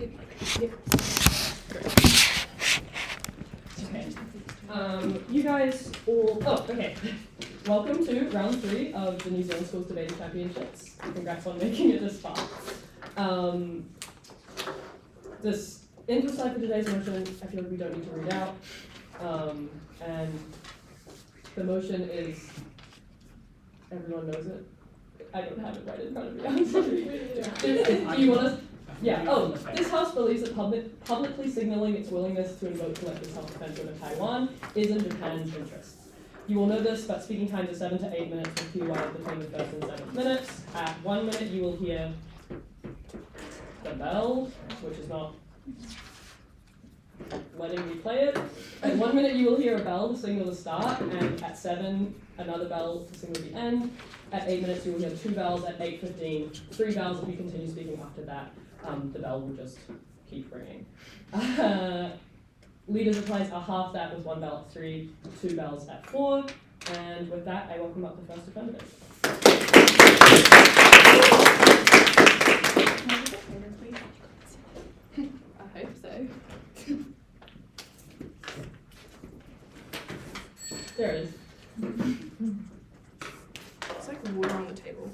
Okay. You guys all. Oh, okay. Welcome to round 3 of the New Zealand Schools Debating Championships. Congrats on making it this far. This info slide for today's motion, I feel like we don't need to read out. And the motion is, everyone knows it. I don't have it right in front of me. I'm sorry. Do you want to? Yeah. Oh, this House believes that publicly signaling its willingness to invoke collective self-defense over Taiwan is in Japan's interests. You will know this, but speaking times are 7 to 8 minutes with Q1 between the first and 7th minutes. At 1 minute, you will hear the bell, which is not letting me play it. At 1 minute, you will hear a bell to signal the start, and at 7, another bell to signal the end. At 8 minutes, you will hear 2 bells. At 8:15, 3 bells. If you continue speaking after that, the bell will just keep ringing. Leaders applies are half that with 1 bell at 3, 2 bells at 4. And with that, I welcome up the first defendant. I hope so. There it is. It's like water on the table.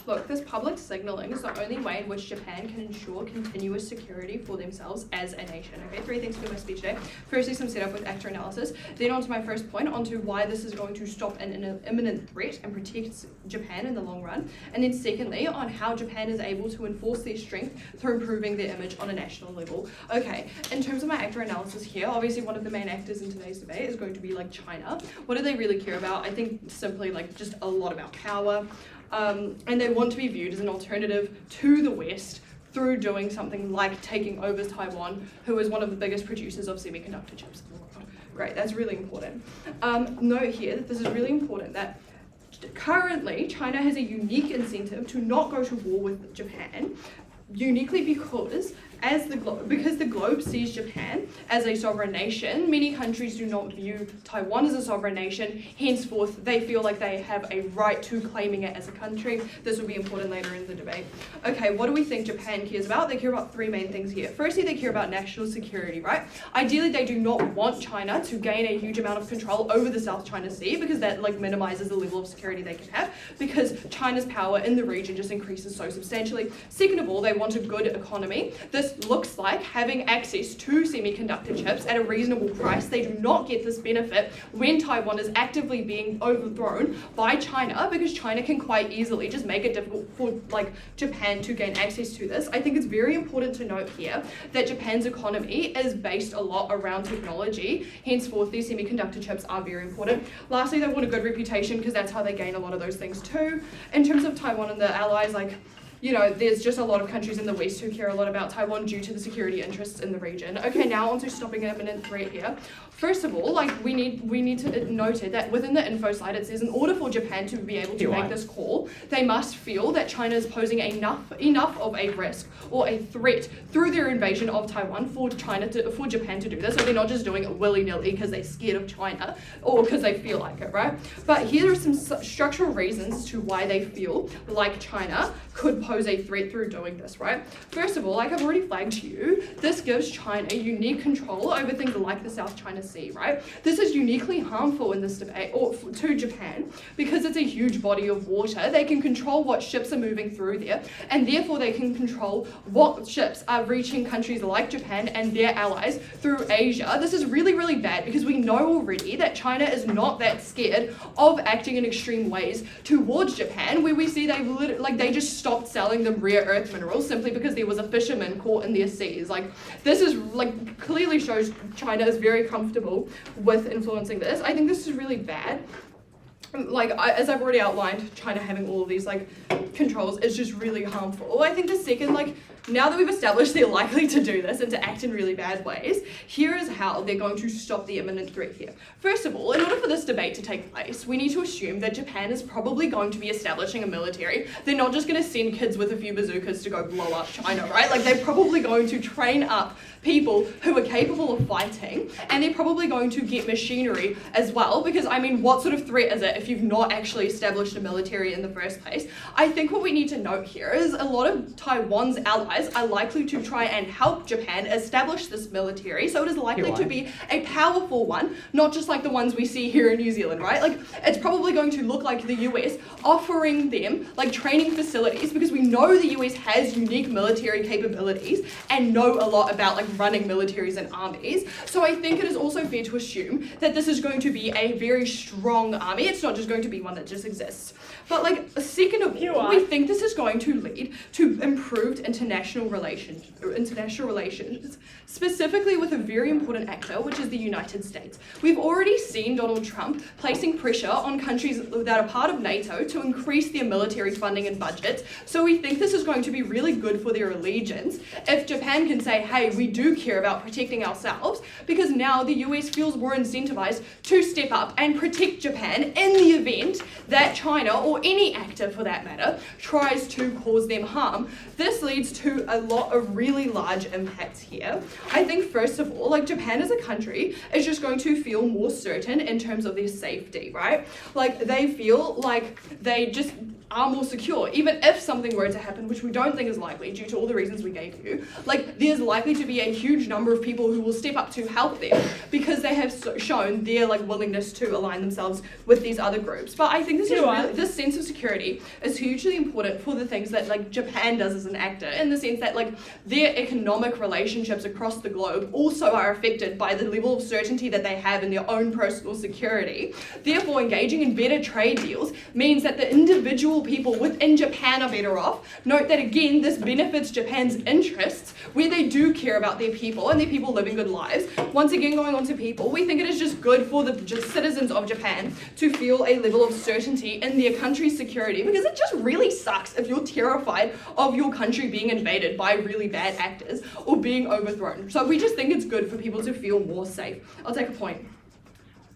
Look, this public signalling is the only way in which Japan can ensure continuous security for themselves as a nation. Okay, 3 things for my speech today. Firstly, some setup with actor analysis. Then on to my first point, onto why this is going to stop an imminent threat and protect Japan in the long run. And then secondly, on how Japan is able to enforce their strength through improving their image on a national level. Okay, in terms of my actor analysis here, obviously one of the main actors in today's debate is going to be like China. What do they really care about? I think simply like just a lot about power. And they want to be viewed as an alternative to the West through doing something like taking over Taiwan, who is one of the biggest producers of semiconductor chips in the world. Great, that's really important. Note here that this is really important, that currently China has a unique incentive to not go to war with Japan, uniquely because because the globe sees Japan as a sovereign nation. Many countries do not view Taiwan as a sovereign nation, henceforth they feel like they have a right to claiming it as a country. This will be important later in the debate. Okay, what do we think Japan cares about? They care about 3 main things here. Firstly, they care about national security, right? Ideally, they do not want China to gain a huge amount of control over the South China Sea, because that like minimizes the level of security they can have, because China's power in the region just increases so substantially. Second of all, they want a good economy. This looks like having access to semiconductor chips at a reasonable price. They do not get this benefit when Taiwan is actively being overthrown by China, because China can quite easily just make it difficult for like Japan to gain access to this. I think it's very important to note here that Japan's economy is based a lot around technology, henceforth these semiconductor chips are very important. Lastly, they want a good reputation, because that's how they gain a lot of those things too. In terms of Taiwan and the allies, like, you know, there's just a lot of countries in the West who care a lot about Taiwan due to the security interests in the region. Okay, now on to stopping an imminent threat here. First of all, like we need to note it that within the info slide it says in order for Japan to be able to make this call, they must feel that China is posing enough of a risk or a threat through their invasion of Taiwan for Japan to do this. So they're not just doing it willy-nilly because they're scared of China or because they feel like it, right? But here are some structural reasons to why they feel like China could pose a threat through doing this, right? First of all, like I've already flagged to you, this gives China unique control over things like the South China Sea, right? This is uniquely harmful in this debate, or to Japan, because it's a huge body of water. They can control what ships are moving through there, and therefore they can control what ships are reaching countries like Japan and their allies through Asia. This is really, really bad, because we know already that China is not that scared of acting in extreme ways towards Japan, where we see they just stopped selling them rare earth minerals simply because there was a fisherman caught in their seas. Like, this is like clearly shows China is very comfortable with influencing this. I think this is really bad. as I've already outlined, China having all of these like controls is just really harmful. I think the second, now that we've established they're likely to do this and to act in really bad ways, here is how they're going to stop the imminent threat here. First of all, in order for this debate to take place, we need to assume that Japan is probably going to be establishing a military. They're not just going to send kids with a few bazookas to go blow up China, right? They're probably going to train up people who are capable of fighting, and they're probably going to get machinery as well, because what sort of threat is it if you've not actually established a military in the first place? I think what we need to note here is a lot of Taiwan's allies are likely to try and help Japan establish this military, so it is likely to be a powerful one, not just like the ones we see here in New Zealand, right? It's probably going to look like the US offering them training facilities, because we know the US has unique military capabilities and know a lot about running militaries and armies. So I think it is also fair to assume that this is going to be a very strong army. It's not just going to be one that just exists. But second of all, we think this is going to lead to improved international relations, specifically with a very important actor, which is the United States. We've already seen Donald Trump placing pressure on countries that are part of NATO to increase their military funding and budgets. So we think this is going to be really good for their allegiance if Japan can say, hey, we do care about protecting ourselves, because now the US feels more incentivized to step up and protect Japan in the event that China, or any actor for that matter, tries to cause them harm. This leads to a lot of really large impacts here. I think first of all, Japan as a country is just going to feel more certain in terms of their safety, right? They feel like they just are more secure, even if something were to happen, which we don't think is likely due to all the reasons we gave you. There's likely to be a huge number of people who will step up to help them, because they have shown their willingness to align themselves with these other groups. But I think this sense of security is hugely important for the things that Japan does as an actor, in the sense that their economic relationships across the globe also are affected by the level of certainty that they have in their own personal security. Therefore, engaging in better trade deals means that the individual people within Japan are better off. Note that again, this benefits Japan's interests, where they do care about their people and their people living good lives. Once again, going on to people, we think it is just good for the citizens of Japan to feel a level of certainty in their country's security, because it just really sucks if you're terrified of your country being invaded by really bad actors or being overthrown. So we just think it's good for people to feel more safe. I'll take a point.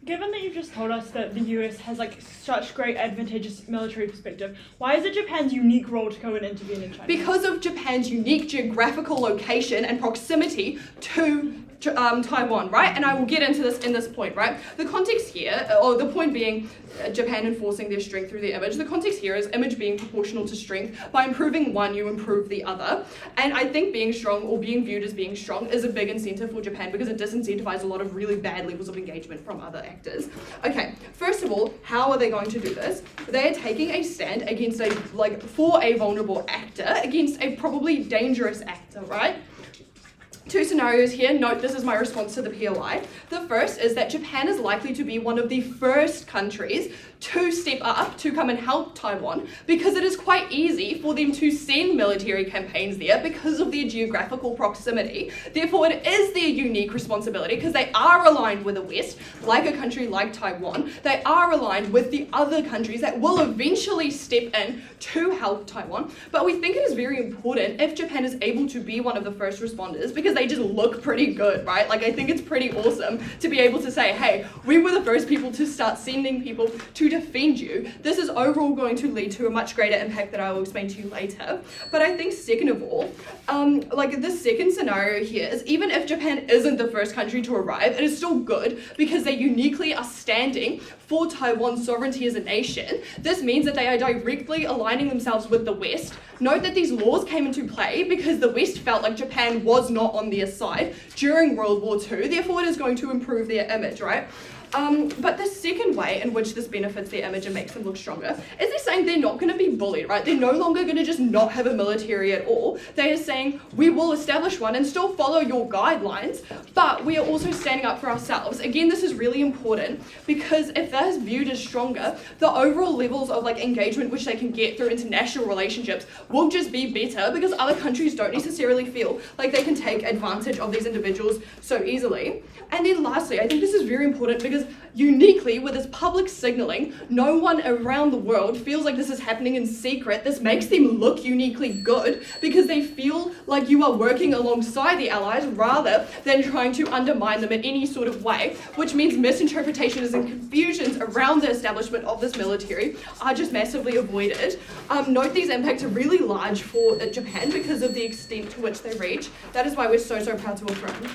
Given that you've just told us that the US has such great advantageous military perspective, why is it Japan's unique role to go and intervene in China? Because of Japan's unique geographical location and proximity to Taiwan, right? And I will get into this in this point, right? The context here, or the point being Japan enforcing their strength through their image. The context here is image being proportional to strength. By improving one, you improve the other. And I think being strong, or being viewed as being strong, is a big incentive for Japan, because it disincentivizes a lot of really bad levels of engagement from other actors. Okay, first of all, how are they going to do this? They are taking a stand against for a vulnerable actor, against a probably dangerous actor, right? Two scenarios here. Note this is my response to the POI. The first is that Japan is likely to be one of the first countries to step up to come and help Taiwan, because it is quite easy for them to send military campaigns there because of their geographical proximity. Therefore, it is their unique responsibility, because they are aligned with the West, like a country like Taiwan. They are aligned with the other countries that will eventually step in to help Taiwan. But we think it is very important if Japan is able to be one of the first responders, because they just look pretty good, right? I think it's pretty awesome to be able to say, hey, we were the first people to start sending people to defend you. This is overall going to lead to a much greater impact that I will explain to you later. But I think second of all, the second scenario here is, even if Japan isn't the first country to arrive, it is still good, because they uniquely are standing for Taiwan's sovereignty as a nation. This means that they are directly aligning themselves with the West. Note that these laws came into play because the West felt like Japan was not on their side during World War II. Therefore, it is going to improve their image, right? But the second way in which this benefits their image and makes them look stronger is they're saying they're not going to be bullied, right? They're no longer going to just not have a military at all. They are saying, we will establish one and still follow your guidelines, but we are also standing up for ourselves. Again, this is really important, because if that is viewed as stronger, the overall levels of engagement which they can get through international relationships will just be better, because other countries don't necessarily feel like they can take advantage of these individuals so easily. And then lastly, I think this is very important, because because uniquely, with this public signaling, no one around the world feels like this is happening in secret. This makes them look uniquely good because they feel like you are working alongside the allies rather than trying to undermine them in any sort of way, which means misinterpretations and confusions around the establishment of this military are just massively avoided. Note these impacts are really large for Japan because of the extent to which they reach. That is why we're so proud to affirm.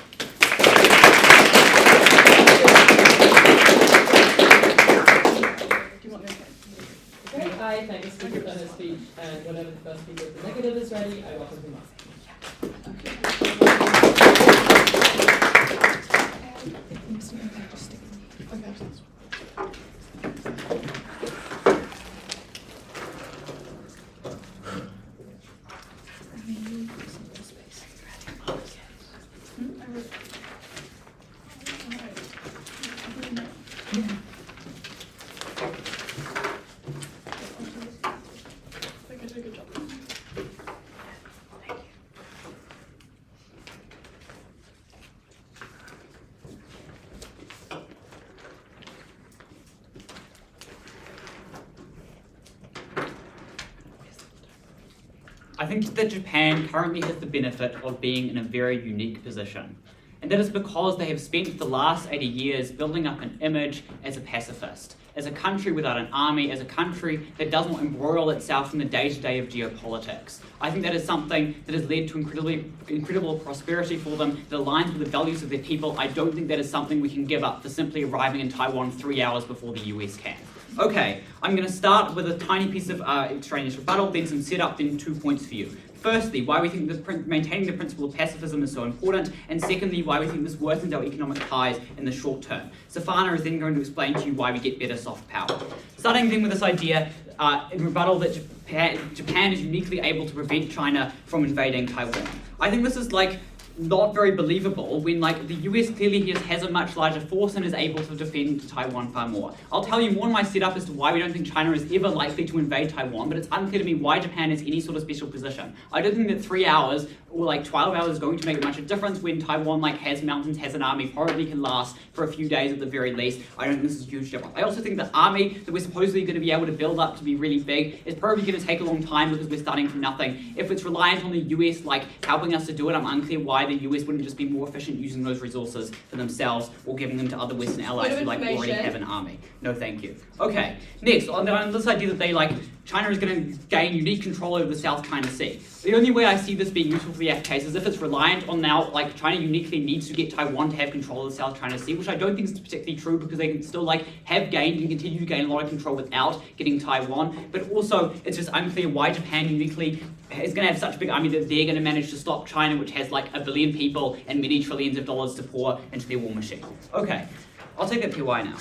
Okay, I thank the speaker for his speech, and whenever the first speaker with the negative is ready, I welcome him up. I think that Japan currently has the benefit of being in a very unique position. And that is because they have spent the last 80 years building up an image as a pacifist, as a country without an army, as a country that doesn't embroil itself in the day-to-day of geopolitics. I think that is something that has led to incredible prosperity for them, that aligns with the values of their people. I don't think that is something we can give up for simply arriving in Taiwan 3 hours before the US can. Okay, I'm going to start with a tiny piece of extraneous rebuttal, then some setup, then 2 points for you. Firstly, why we think maintaining the principle of pacifism is so important, and secondly, why we think this worsens our economic ties in the short term. Safana is then going to explain to you why we get better soft power. Starting then with this idea in rebuttal that Japan is uniquely able to prevent China from invading Taiwan. I think this is not very believable when the US clearly has a much larger force and is able to defend Taiwan far more. I'll tell you more in my setup as to why we don't think China is ever likely to invade Taiwan, but it's unclear to me why Japan has any sort of special position. I don't think that 3 hours or 12 hours is going to make much of a difference when Taiwan has mountains, has an army, probably can last for a few days at the very least. I don't think this is a huge difference. I also think the army that we're supposedly going to be able to build up to be really big is probably going to take a long time because we're starting from nothing. If it's reliant on the US helping us to do it, I'm unclear why the US wouldn't just be more efficient using those resources for themselves or giving them to other Western allies who already have an army. No, thank you. Okay, next, on this idea that China is going to gain unique control over the South China Sea. The only way I see this being useful for the F case is if it's reliant on now, China uniquely needs to get Taiwan to have control of the South China Sea, which I don't think is particularly true because they can still have gained and continue to gain a lot of control without getting Taiwan. But also, it's just unclear why Japan uniquely is going to have such a big army that they're going to manage to stop China, which has 1 billion people and many trillions of dollars to pour into their war machine. Okay, I'll take that PY now.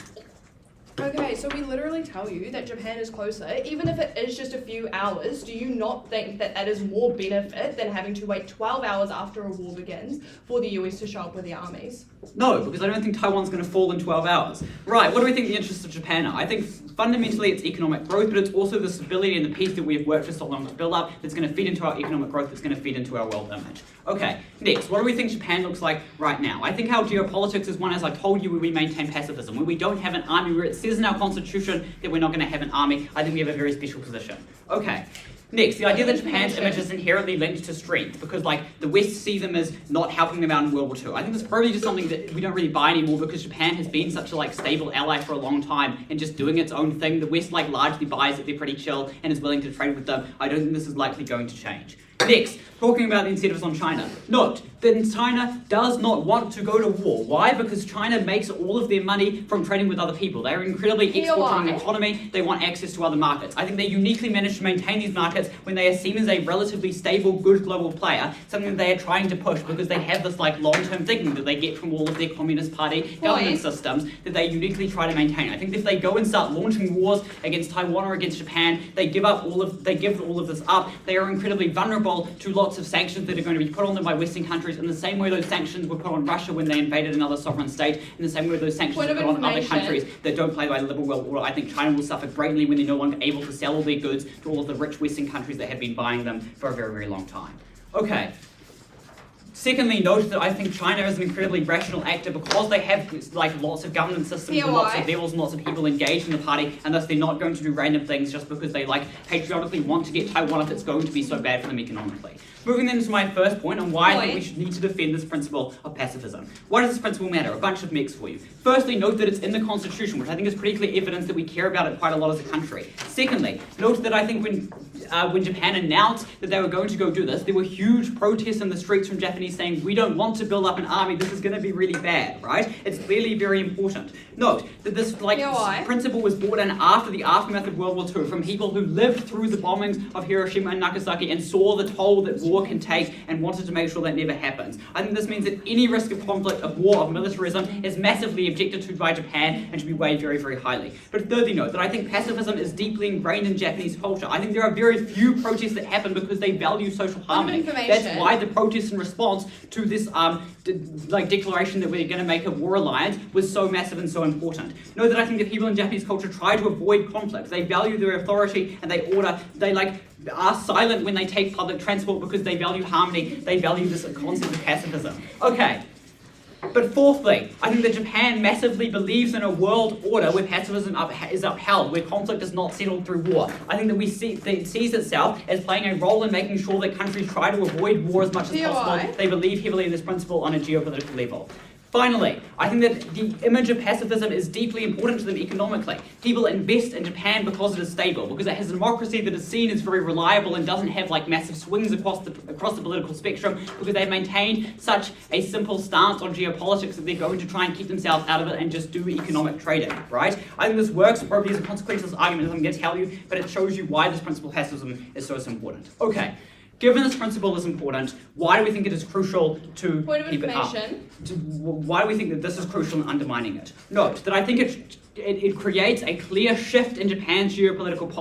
Okay, so we literally tell you that Japan is closer, even if it is just a few hours. Do you not think that that is more benefit than having to wait 12 hours after a war begins for the US to show up with their armies? No, because I don't think Taiwan's going to fall in 12 hours. Right, what do we think the interests of Japan are? I think fundamentally it's economic growth, but it's also the stability and the peace that we have worked for so long to build up that's going to feed into our economic growth, that's going to feed into our world image. Okay, next, what do we think Japan looks like right now? I think our geopolitics is one, as I told you, where we maintain pacifism, where we don't have an army, where it says in our constitution that we're not going to have an army. I think we have a very special position. Okay. Next, the idea that Japan's image is inherently linked to strength because, the West see them as not helping them out in World War II. I think that's probably just something that we don't really buy anymore because Japan has been such a, stable ally for a long time and just doing its own thing. The West, largely buys that they're pretty chill and is willing to trade with them. I don't think this is likely going to change. Next, talking about the incentives on China. Note that China does not want to go to war. Why? Because China makes all of their money from trading with other people. They are incredibly export-driven economy. They want access to other markets. I think they uniquely manage to maintain these markets when they are seen as a relatively stable, good global player, something that they are trying to push because they have this long-term thinking that they get from all of their Communist Party government systems that they uniquely try to maintain. I think if they go and start launching wars against Taiwan or against Japan, they give all of this up. They are incredibly vulnerable to lots of sanctions that are going to be put on them by Western countries in the same way those sanctions were put on Russia when they invaded another sovereign state, in the same way those sanctions were put on other countries that don't play by the liberal world order. I think China will suffer greatly when they're no longer able to sell all their goods to all of the rich Western countries that have been buying them for a very, very long time. Okay. Secondly, note that I think China is an incredibly rational actor because they have like lots of governance systems and lots of levels and lots of people engaged in the party, and thus they're not going to do random things just because they like patriotically want to get Taiwan if it's going to be so bad for them economically. Moving then to my first point on why I think we should need to defend this principle of pacifism. Why does this principle matter? A bunch of mix for you. Firstly, note that it's in the Constitution, which I think is pretty clear evidence that we care about it quite a lot as a country. Secondly, note that I think when Japan announced that they were going to go do this, there were huge protests in the streets from Japanese saying, we don't want to build up an army, this is going to be really bad, right? It's clearly very important. Note that this principle was brought in after the aftermath of World War II from people who lived through the bombings of Hiroshima and Nagasaki and saw the toll that war can take and wanted to make sure that never happens. I think this means that any risk of conflict, of war, of militarism is massively objected to by Japan and should be weighed very, very highly. But thirdly, note that I think pacifism is deeply ingrained in Japanese culture. I think there are very few protests that happen because they value social harmony. That's why the protests in response to this declaration that we're going to make a war alliance was so massive and so important. Know that I think that people in Japanese culture try to avoid conflict. They value their authority and they are silent when they take public transport because they value harmony. They value this concept of pacifism. Okay. But fourthly, I think that Japan massively believes in a world order where pacifism is upheld, where conflict is not settled through war. I think that it sees itself as playing a role in making sure that countries try to avoid war as much as possible. They believe heavily in this principle on a geopolitical level. Finally, I think that the image of pacifism is deeply important to them economically. People invest in Japan because it is stable, because it has a democracy that is seen as very reliable and doesn't have like massive swings across the political spectrum, because they've maintained such a simple stance on geopolitics that they're going to try and keep themselves out of it and just do economic trading, right? I think this works probably as a consequence of this argument, as I'm going to tell you, but it shows you why this principle of pacifism is so important. Okay. Given this principle is important, why do we think it is crucial to keep it up? Why do we think that this is crucial in undermining it? Note that I think it creates a clear shift in Japan's geopolitical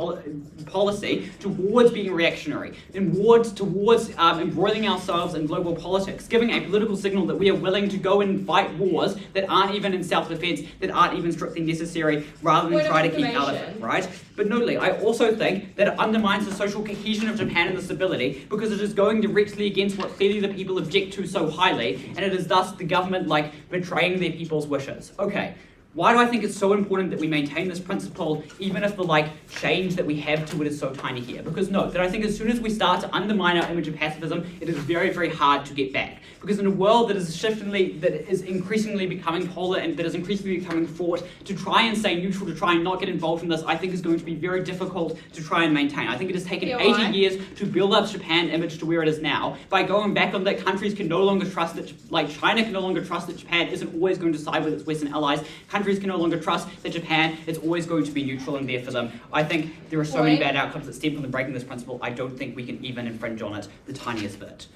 policy towards being reactionary, and towards embroiling ourselves in global politics, giving a political signal that we are willing to go and fight wars that aren't even in self-defense, that aren't even strictly necessary, rather than try to keep out of it, right? But notably, I also think that it undermines the social cohesion of Japan and the stability, because it is going directly against what clearly the people object to so highly, and it is thus the government betraying their people's wishes. Okay. Why do I think it's so important that we maintain this principle, even if the change that we have to it is so tiny here? Because note that I think as soon as we start to undermine our image of pacifism, it is very, very hard to get back. Because in a world that is increasingly becoming polar and that is increasingly becoming fraught, to try and stay neutral, to try and not get involved in this, I think is going to be very difficult to try and maintain. I think it has taken 80 years to build up Japan's image to where it is now. By going back on that, countries can no longer trust that, China can no longer trust that Japan isn't always going to side with its Western allies. Countries can no longer trust that Japan is always going to be neutral and there for them. I think there are so many bad outcomes that stem from the breaking this principle. I don't think we can even infringe on it the tiniest bit.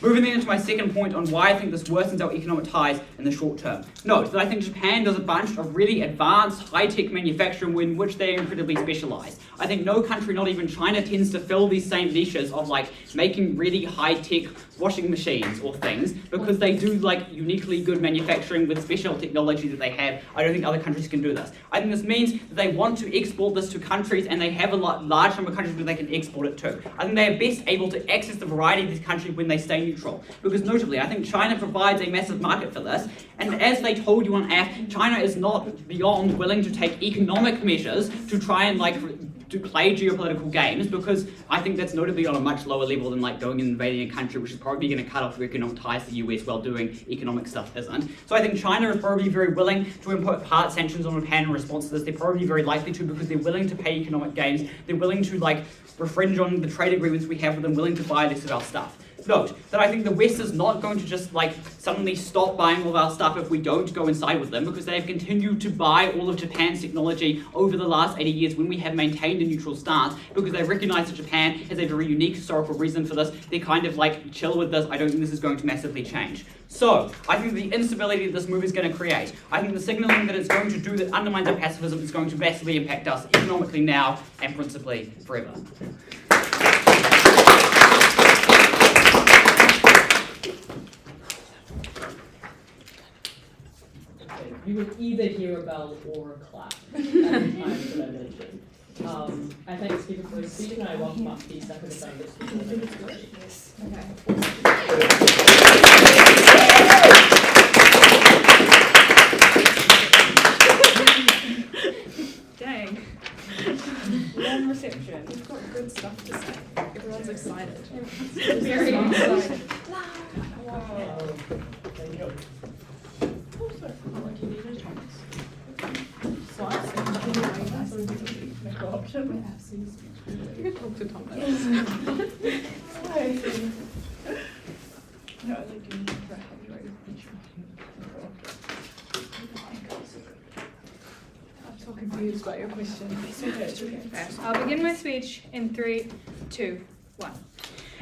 Moving then into my second point on why I think this worsens our economic ties in the short term. Note that I think Japan does a bunch of really advanced, high-tech manufacturing in which they are incredibly specialised. I think no country, not even China, tends to fill these same niches of making really high-tech washing machines or things, because they do uniquely good manufacturing with special technology that they have. I don't think other countries can do this. I think this means that they want to export this to countries, and they have a large number of countries where they can export it to. I think they are best able to access the variety of these countries when they stay neutral. Because notably, I think China provides a massive market for this, and as they told you on AF, China is not beyond willing to take economic measures to try and to play geopolitical games, because I think that's notably on a much lower level than going and invading a country which is probably going to cut off economic ties to the US while doing economic stuff isn't. So I think China is probably very willing to impose part sanctions on Japan in response to this. They're probably very likely to, because they're willing to pay economic gains. They're willing to refringe on the trade agreements we have with them, willing to buy less of our stuff. Note that I think the West is not going to just suddenly stop buying all of our stuff if we don't go inside with them, because they have continued to buy all of Japan's technology over the last 80 years when we have maintained a neutral stance, because they recognize that Japan has a very unique historical reason for this. They're kind of chill with this. I don't think this is going to massively change. So, I think the instability that this move is going to create, I think the signaling that it's going to do that undermines our pacifism is going to massively impact us economically now and principally forever. You would either hear a bell or a clap every time that I mention. I thank the speaker for his speech, and I welcome up the second offender speaker. Okay. talk to Tom. No, I like doing that. I'm so confused by your question. It's okay. Okay, I'll begin my speech in 3, 2, 1.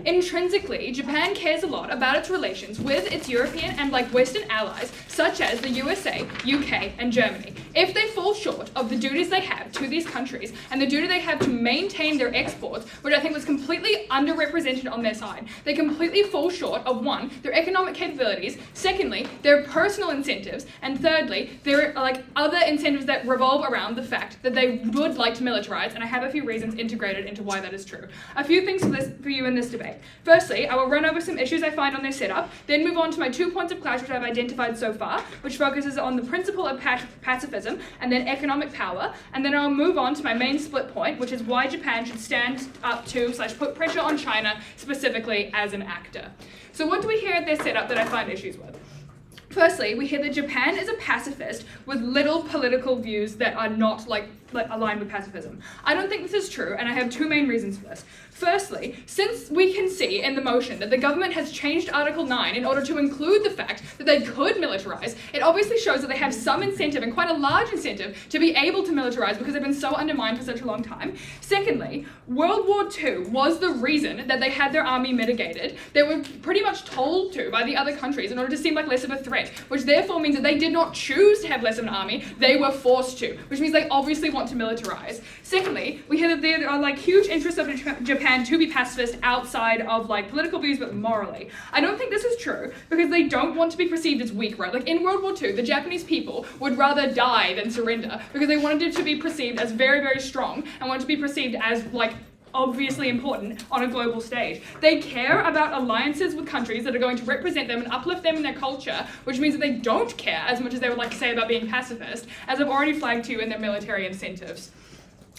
Intrinsically, Japan cares a lot about its relations with its European and Western allies, such as the USA, UK, and Germany. If they fall short of the duties they have to these countries and the duty they have to maintain their exports, which I think was completely underrepresented on their side, they completely fall short of 1, their economic capabilities, secondly, their personal incentives, and thirdly, there are other incentives that revolve around the fact that they would like to militarize, and I have a few reasons integrated into why that is true. A few things for you in this debate. Firstly, I will run over some issues I find on their setup, then move on to my 2 points of clash which I've identified so far, which focuses on the principle of pacifism and then economic power, and then I'll move on to my main split point, which is why Japan should stand up to / put pressure on China specifically as an actor. So what do we hear at their setup that I find issues with? Firstly, we hear that Japan is a pacifist with little political views that are not aligned with pacifism. I don't think this is true, and I have 2 main reasons for this. Firstly, since we can see in the motion that the government has changed Article 9 in order to include the fact that they could militarize, it obviously shows that they have some incentive, and quite a large incentive, to be able to militarize because they've been so undermined for such a long time. Secondly, World War II was the reason that they had their army mitigated. They were pretty much told to by the other countries in order to seem like less of a threat, which therefore means that they did not choose to have less of an army, they were forced to, which means they obviously want to militarize. Secondly, we hear that there are huge interests of Japan to be pacifist outside of political views, but morally. I don't think this is true because they don't want to be perceived as weak, right? In World War II, the Japanese people would rather die than surrender because they wanted it to be perceived as very, very strong and wanted to be perceived as obviously important on a global stage. They care about alliances with countries that are going to represent them and uplift them in their culture, which means that they don't care as much as they would like to say about being pacifist, as I've already flagged to you in their military incentives.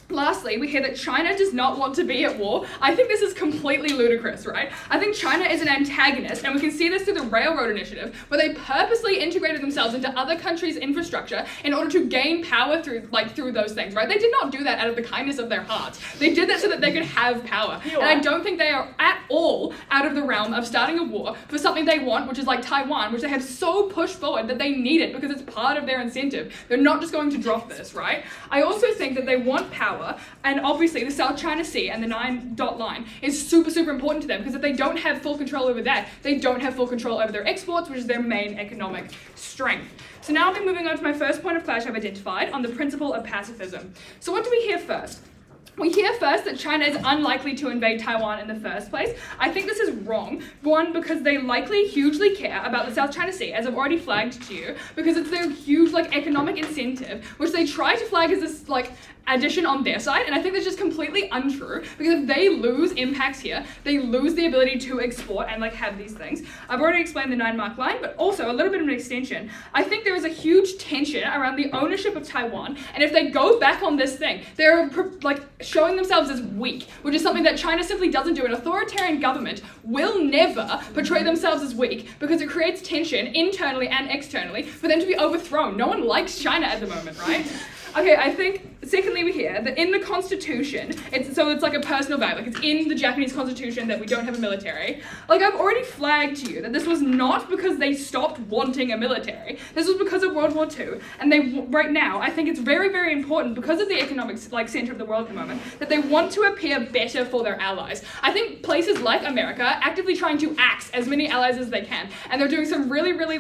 Lastly, we hear that China does not want to be at war. I think this is completely ludicrous, right? I think China is an antagonist, and we can see this through the Railroad Initiative, where they purposely integrated themselves into other countries' infrastructure in order to gain power through those things, right? They did not do that out of the kindness of their hearts. They did that so that they could have power. And I don't think they are at all out of the realm of starting a war for something they want, which is Taiwan, which they have so pushed forward that they need it because it's part of their incentive. They're not just going to drop this, right? I also think that they want power, and obviously the South China Sea and the 9-dot line is super, super important to them because if they don't have full control over that, they don't have full control over their exports, which is their main economic strength. So now I'll be moving on to my first point of clash I've identified on the principle of pacifism. So what do we hear first? We hear first that China is unlikely to invade Taiwan in the first place. I think this is wrong. 1, because they likely hugely care about the South China Sea, as I've already flagged to you, because it's their huge economic incentive, which they try to flag as this addition on their side, and I think that's just completely untrue, because if they lose impacts here, they lose the ability to export and have these things. I've already explained the 9-mark line, but also a little bit of an extension. I think there is a huge tension around the ownership of Taiwan, and if they go back on this thing, they're showing themselves as weak, which is something that China simply doesn't do. An authoritarian government will never portray themselves as weak because it creates tension internally and externally for them to be overthrown. No one likes China at the moment, right? Okay, I think, secondly, we hear that in the Constitution, it's a personal value, it's in the Japanese Constitution that we don't have a military. I've already flagged to you that this was not because they stopped wanting a military. This was because of World War II, and right now, I think it's very, very important because of the economic, center of the world at the moment, that they want to appear better for their allies. I think places like America are actively trying to axe as many allies as they can, and they're doing some really, really,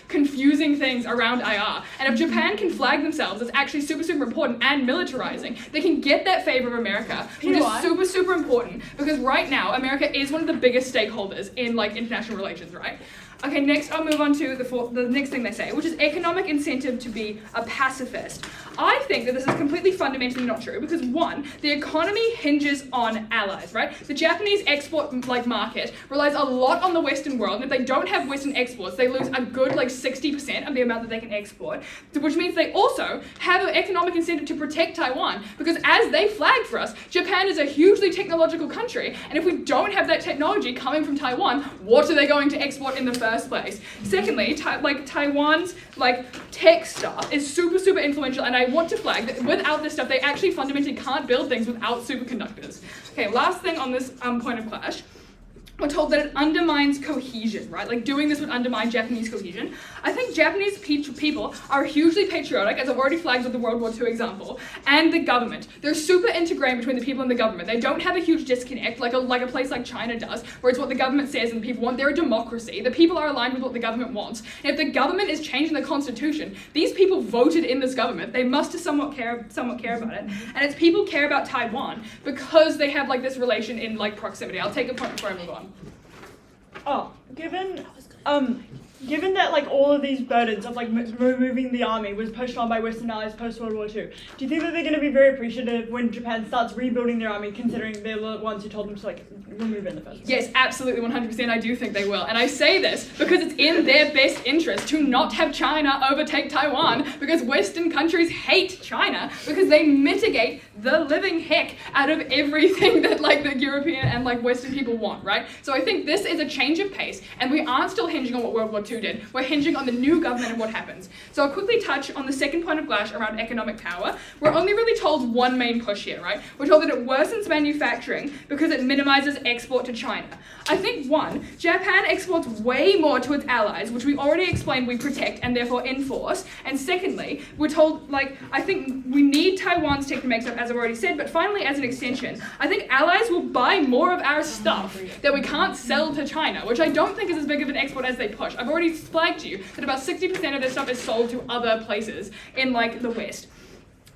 confusing things around IR. And if Japan can flag themselves as actually super, super important and militarizing, they can get that favor of America, which is super, super important because right now America is one of the biggest stakeholders in international relations, right? Okay, next I'll move on to the next thing they say, which is economic incentive to be a pacifist. I think that this is completely fundamentally not true because 1, the economy hinges on allies, right? The Japanese export market relies a lot on the Western world, and if they don't have Western exports, they lose a good 60% of the amount that they can export, which means they also have an economic incentive to protect Taiwan because as they flagged for us, Japan is a hugely technological country, and if we don't have that technology coming from Taiwan, what are they going to export in the first first place. Secondly, Taiwan's tech stuff is super, super influential, and I want to flag that without this stuff, they actually fundamentally can't build things without superconductors. Okay, last thing on this point of clash. We're told that it undermines cohesion, right? Like doing this would undermine Japanese cohesion. I think Japanese people are hugely patriotic, as I've already flagged with the World War II example, and the government. They're super integrated between the people and the government. They don't have a huge disconnect like a place like China does, where it's what the government says and the people want. They're a democracy. The people are aligned with what the government wants. And if the government is changing the constitution, these people voted in this government. They must somewhat care about it. And it's people care about Taiwan because they have this relation in proximity. I'll take a point before I move on. Oh, given that all of these burdens of removing the army was pushed on by Western allies post World War II, do you think that they're going to be very appreciative when Japan starts rebuilding their army, considering they're the ones who told them to remove it in the first place? Yes, absolutely, 100%. I do think they will, and I say this because it's in their best interest to not have China overtake Taiwan, because Western countries hate China because they mitigate the living heck out of everything that the European and Western people want, right? So I think this is a change of pace, and we aren't still hinging on what World War II did. We're hinging on the new government and what happens. So I'll quickly touch on the second point of clash around economic power. We're only really told one main push here, right? We're told that it worsens manufacturing because it minimizes export to China. I think one, Japan exports way more to its allies, which we already explained we protect and therefore enforce. And secondly, we're told, I think we need Taiwan's tech to make stuff, as I've already said, but finally, as an extension, I think allies will buy more of our stuff that we can't sell to China, which I don't think is as big of an export as they push. I've already flagged to you that about 60% of their stuff is sold to other places in the West.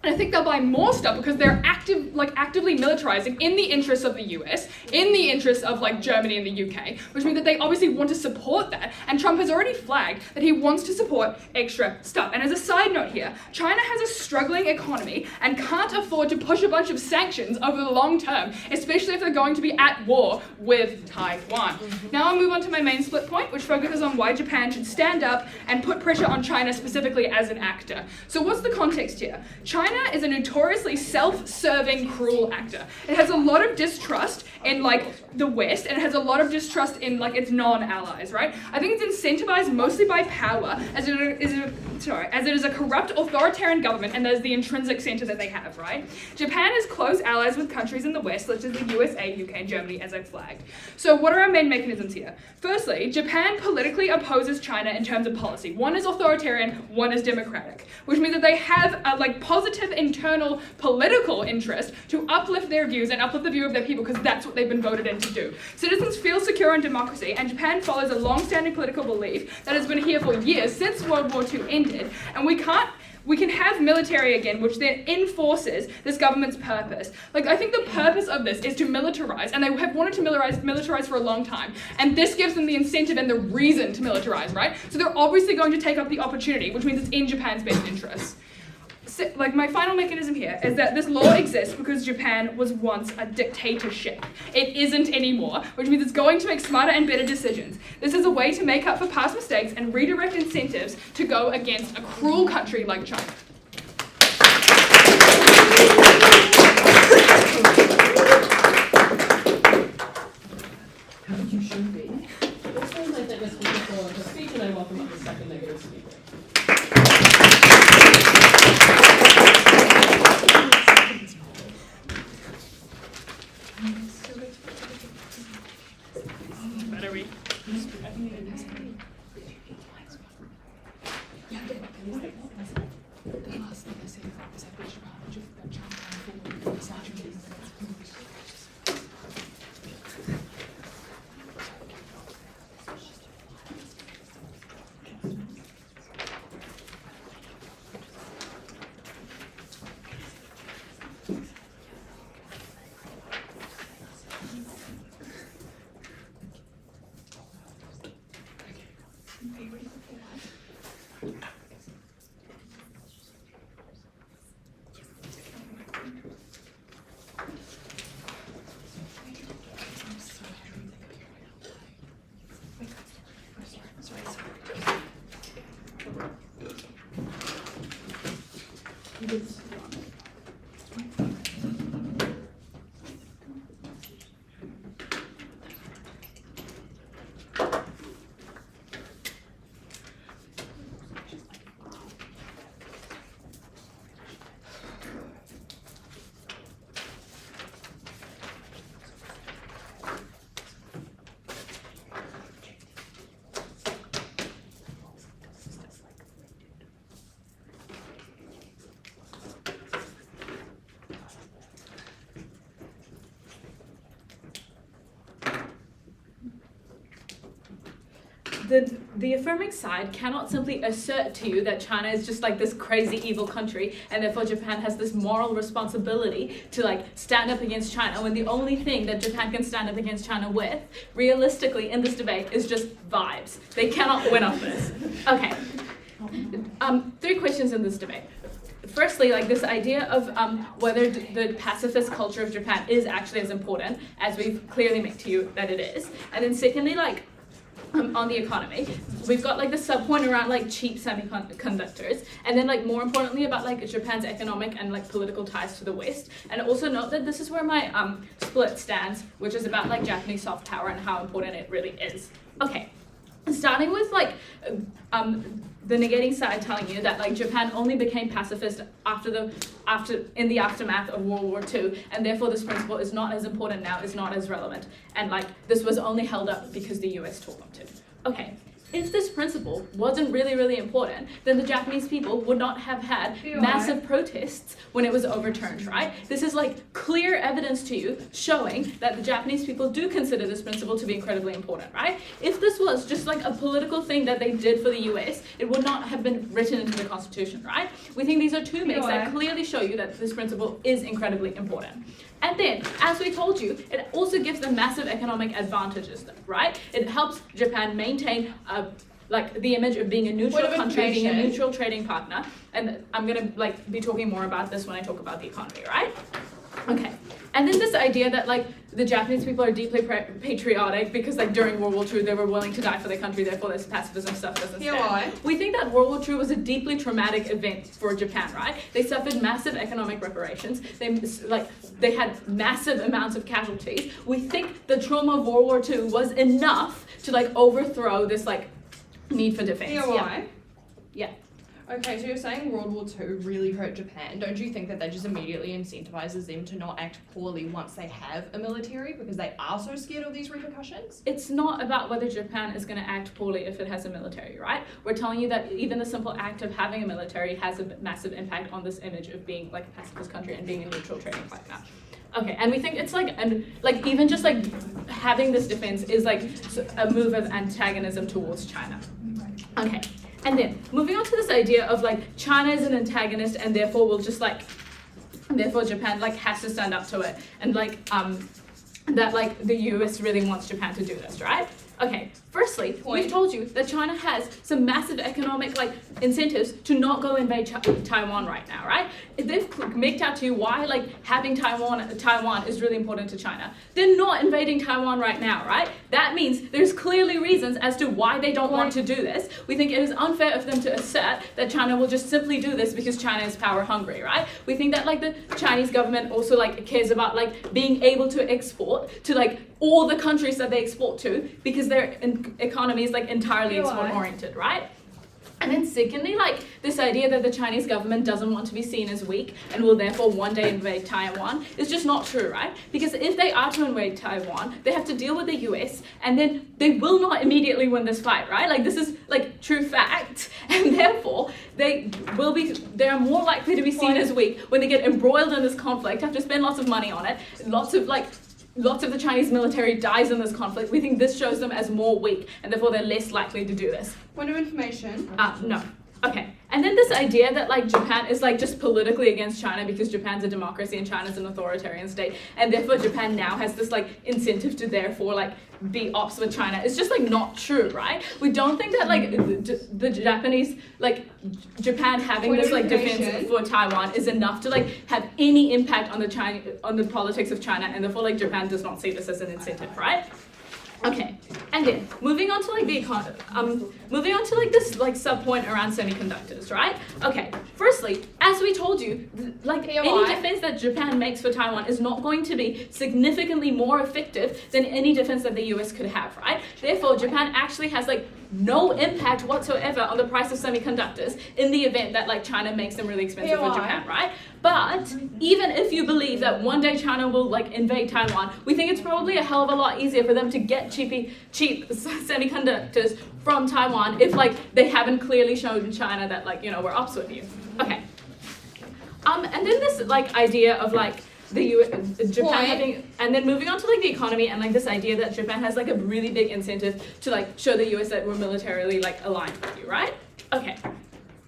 And I think they'll buy more stuff because they're actively militarizing in the interests of the US, in the interests of Germany and the UK, which means that they obviously want to support that. And Trump has already flagged that he wants to support extra stuff. And as a side note here, China has a struggling economy and can't afford to push a bunch of sanctions over the long term, especially if they're going to be at war with Taiwan. Now I'll move on to my main split point, which focuses on why Japan should stand up and put pressure on China specifically as an actor. So what's the context here? China is a notoriously self-serving, cruel actor. It has a lot of distrust in the West, and it has a lot of distrust in its non-allies, right? I think it's incentivized mostly by power, as it is a corrupt authoritarian government, and there's the intrinsic center that they have, right? Japan is close allies with countries in the West, such as the USA, UK, and Germany, as I've flagged. So what are our main mechanisms here? Firstly, Japan politically opposes China in terms of policy. One is authoritarian, one is democratic, which means that they have a positive internal political interest to uplift their views and uplift the view of their people, because that's what they've been voted in to do. Citizens feel secure in democracy, and Japan follows a long-standing political belief that has been here for years, since World War II ended, and we can have military again, which then enforces this government's purpose. I think the purpose of this is to militarize, and they have wanted to militarize for a long time, and this gives them the incentive and the reason to militarize, right? So they're obviously going to take up the opportunity, which means it's in Japan's best interests. My final mechanism here is that this law exists because Japan was once a dictatorship. It isn't anymore, which means it's going to make smarter and better decisions. This is a way to make up for past mistakes and redirect incentives to go against a cruel country like China. You should be. This sounds like that was for the speech, and I welcome up the second negative speaker. the affirming side cannot simply assert to you that China is just like this crazy evil country and therefore Japan has this moral responsibility to like stand up against China, when the only thing that Japan can stand up against China with, realistically in this debate, is just vibes. They cannot win on this. Okay. 3 questions in this debate. Firstly, like this idea of whether the pacifist culture of Japan is actually as important as we've clearly made to you that it is. And then secondly, like on the economy, we've got like the sub-point around like cheap semiconductors, and then like more importantly about like Japan's economic and like political ties to the West. And also note that this is where my split stands, which is about like Japanese soft power and how important it really is. Okay. Starting with like the negating side telling you that like Japan only became pacifist in the aftermath of World War II, and therefore this principle is not as important now, is not as relevant, and like this was only held up because the US told them to. Okay. If this principle wasn't really, really important, then the Japanese people would not have had massive protests when it was overturned, right? This is like clear evidence to you showing that the Japanese people do consider this principle to be incredibly important, right? If this was just like a political thing that they did for the US, it would not have been written into the Constitution, right? We think these are 2 myths that clearly show you that this principle is incredibly important. And then, as we told you, it also gives them massive economic advantages, right? It helps Japan maintain like the image of being a neutral country, being a neutral trading partner. And I'm gonna like be talking more about this when I talk about the economy, right? Okay. And then this idea that like the Japanese people are deeply patriotic because like during World War II they were willing to die for their country, therefore this pacifism stuff doesn't stand. We think that World War II was a deeply traumatic event for Japan, right? They suffered massive economic reparations. They had massive amounts of casualties. We think the trauma of World War II was enough to like overthrow this like need for defense. Yeah. Okay, so you're saying World War II really hurt Japan. Don't you think that that just immediately incentivizes them to not act poorly once they have a military because they are so scared of these repercussions? It's not about whether Japan is going to act poorly if it has a military, right? We're telling you that even the simple act of having a military has a massive impact on this image of being like a pacifist country and being a neutral trading partner. Okay, and we think it's like, and like even just like having this defense is like a move of antagonism towards China. Okay. And then, moving on to this idea of like China is an antagonist and therefore will just like, therefore Japan like has to stand up to it, and like that like the US really wants Japan to do this, right? Okay, firstly, we've told you that China has some massive economic like incentives to not go invade Taiwan right now, right? If they've made out to you why like having Taiwan is really important to China, they're not invading Taiwan right now, right? That means there's clearly reasons as to why they don't want to do this. We think it is unfair of them to assert that China will just simply do this because China is power hungry, right? We think that like the Chinese government also like cares about like being able to export to like all the countries that they export to because their economy is like entirely export oriented, right? And then secondly, like this idea that the Chinese government doesn't want to be seen as weak and will therefore one day invade Taiwan is just not true, right? Because if they are to invade Taiwan, they have to deal with the US and then they will not immediately win this fight, right? Like this is like true fact, and therefore they are more likely to be seen as weak when they get embroiled in this conflict, have to spend lots of money on it, lots of the Chinese military dies in this conflict. We think this shows them as more weak, and therefore they're less likely to do this. Point of information. No. Okay. And then this idea that like Japan is like just politically against China because Japan's a democracy and China's an authoritarian state, and therefore Japan now has this like incentive to therefore like be ops with China. It's just like not true, right? We don't think that like the Japanese like Japan having this like defense for Taiwan is enough to like have any impact on the politics of China, and therefore like Japan does not see this as an incentive, right? Okay, and then moving on to like the economy, moving on to like this like sub point around semiconductors, right? Okay, firstly, as we told you, like any defense that Japan makes for Taiwan is not going to be significantly more effective than any defense that the US could have, right? Therefore, Japan actually has like no impact whatsoever on the price of semiconductors in the event that like China makes them really expensive for Japan, right? But even if you believe that one day China will like invade Taiwan, we think it's probably a hell of a lot easier for them to get cheap semiconductors from Taiwan if like they haven't clearly shown China that like, you know, we're ops with you. Okay. And then this like idea of like Japan Point. having, and then moving on to like the economy and like this idea that Japan has like a really big incentive to like show the US that we're militarily like aligned with you, right? Okay.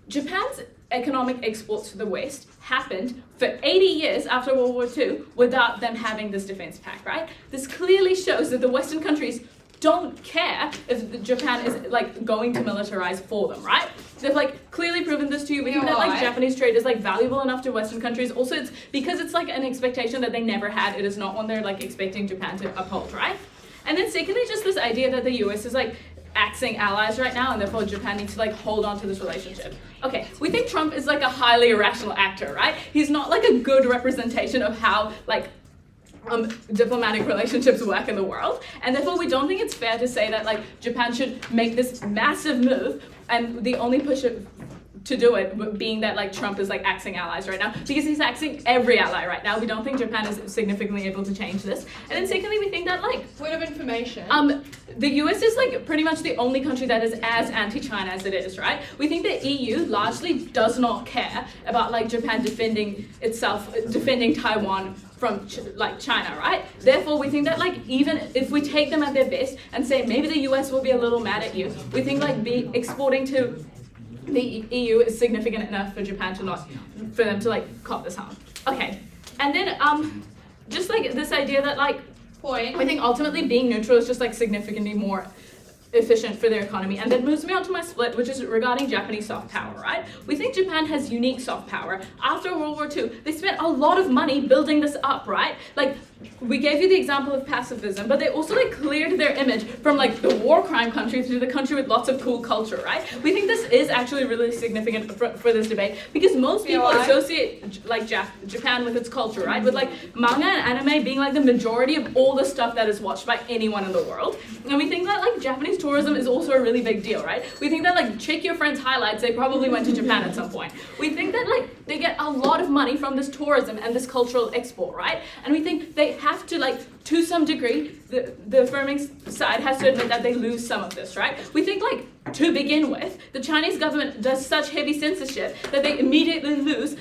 Japan's economic exports to the West happened for 80 years after World War II without them having this defense pact, right? This clearly shows that the Western countries don't care if Japan is like going to militarize for them, right? They've like clearly proven this to you. We think that like Japanese trade is like valuable enough to Western countries. Also, it's because it's like an expectation that they never had. It is not one they're like expecting Japan to uphold, right? And then secondly, just this idea that the US is like axing allies right now, and therefore Japan needs to like hold on to this relationship. Okay, we think Trump is like a highly irrational actor, right? He's not like a good representation of how like diplomatic relationships work in the world, and therefore we don't think it's fair to say that like Japan should make this massive move, and the only push to do it being that like Trump is like axing allies right now, because he's axing every ally right now. We don't think Japan is significantly able to change this. And then secondly, we think that like Word of information. the US is like pretty much the only country that is as anti-China as it is, right? We think the EU largely does not care about like Japan defending Taiwan from like China, right? Therefore, we think that like even if we take them at their best and say maybe the US will be a little mad at you, we think like exporting to the EU is significant enough for Japan to not, for them to like cop this harm. Okay, and then just like this idea that like Point. I think ultimately being neutral is just like significantly more efficient for their economy. And that moves me on to my split, which is regarding Japanese soft power, right? We think Japan has unique soft power. After World War II, they spent a lot of money building this up, right? Like, we gave you the example of pacifism, but they also like cleared their image from like the war crime country to the country with lots of cool culture, right? We think this is actually really significant for this debate, because most people associate like Japan with its culture, right? With like manga and anime being like the majority of all the stuff that is watched by anyone in the world. And we think that like Japanese tourism is also a really big deal, right? We think that like check your friends' highlights, they probably went to Japan at some point. We think that like they get a lot of money from this tourism and this cultural export, right? And we think they have to like, to some degree, the affirming side has to admit that they lose some of this, right? We think like, to begin with, the Chinese government does such heavy censorship that they immediately lose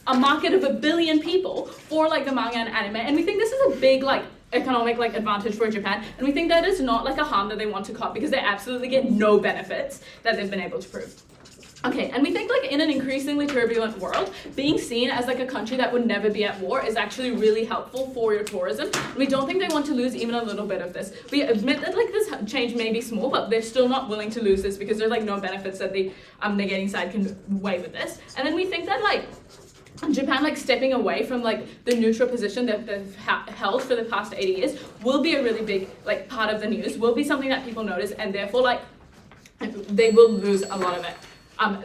a market of 1 billion people for like the manga and anime. And we think this is a big like economic like advantage for Japan, and we think that is not like a harm that they want to cop, because they absolutely get no benefits that they've been able to prove. Okay, and we think like in an increasingly turbulent world, being seen as like a country that would never be at war is actually really helpful for your tourism. We don't think they want to lose even a little bit of this. We admit that like this change may be small, but they're still not willing to lose this because there's like no benefits that the negating side can weigh with this. And then we think that like Japan like stepping away from like the neutral position that they've held for the past 80 years will be a really big like part of the news, will be something that people notice, and therefore like they will lose a lot of it.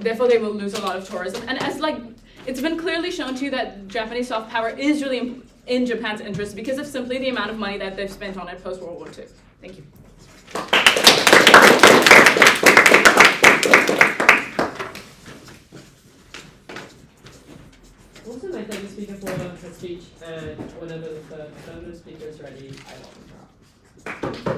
Therefore they will lose a lot of tourism. And as like it's been clearly shown to you that Japanese soft power is really in Japan's interest because of simply the amount of money that they've spent on it post World War II. Thank you. Also, I'd like to speak for her speech, and whenever the further speaker is ready, I will interrupt.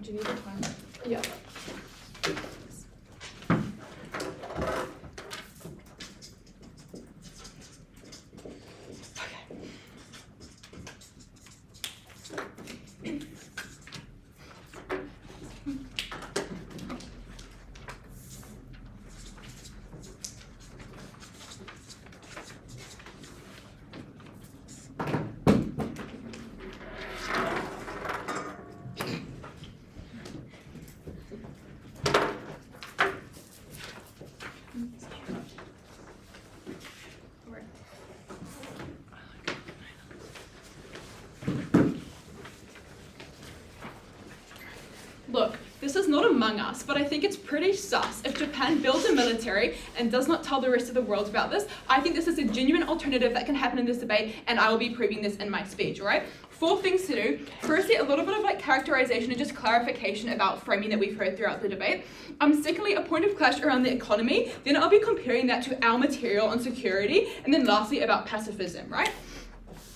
Do you need the time? Yeah. among us, but I think it's pretty sus if Japan builds a military and does not tell the rest of the world about this. I think this is a genuine alternative that can happen in this debate, and I will be proving this in my speech, all right? 4 things to do. Firstly, a little bit of like characterization and just clarification about framing that we've heard throughout the debate. Secondly, a point of clash around the economy. Then I'll be comparing that to our material on security. And then lastly, about pacifism, right?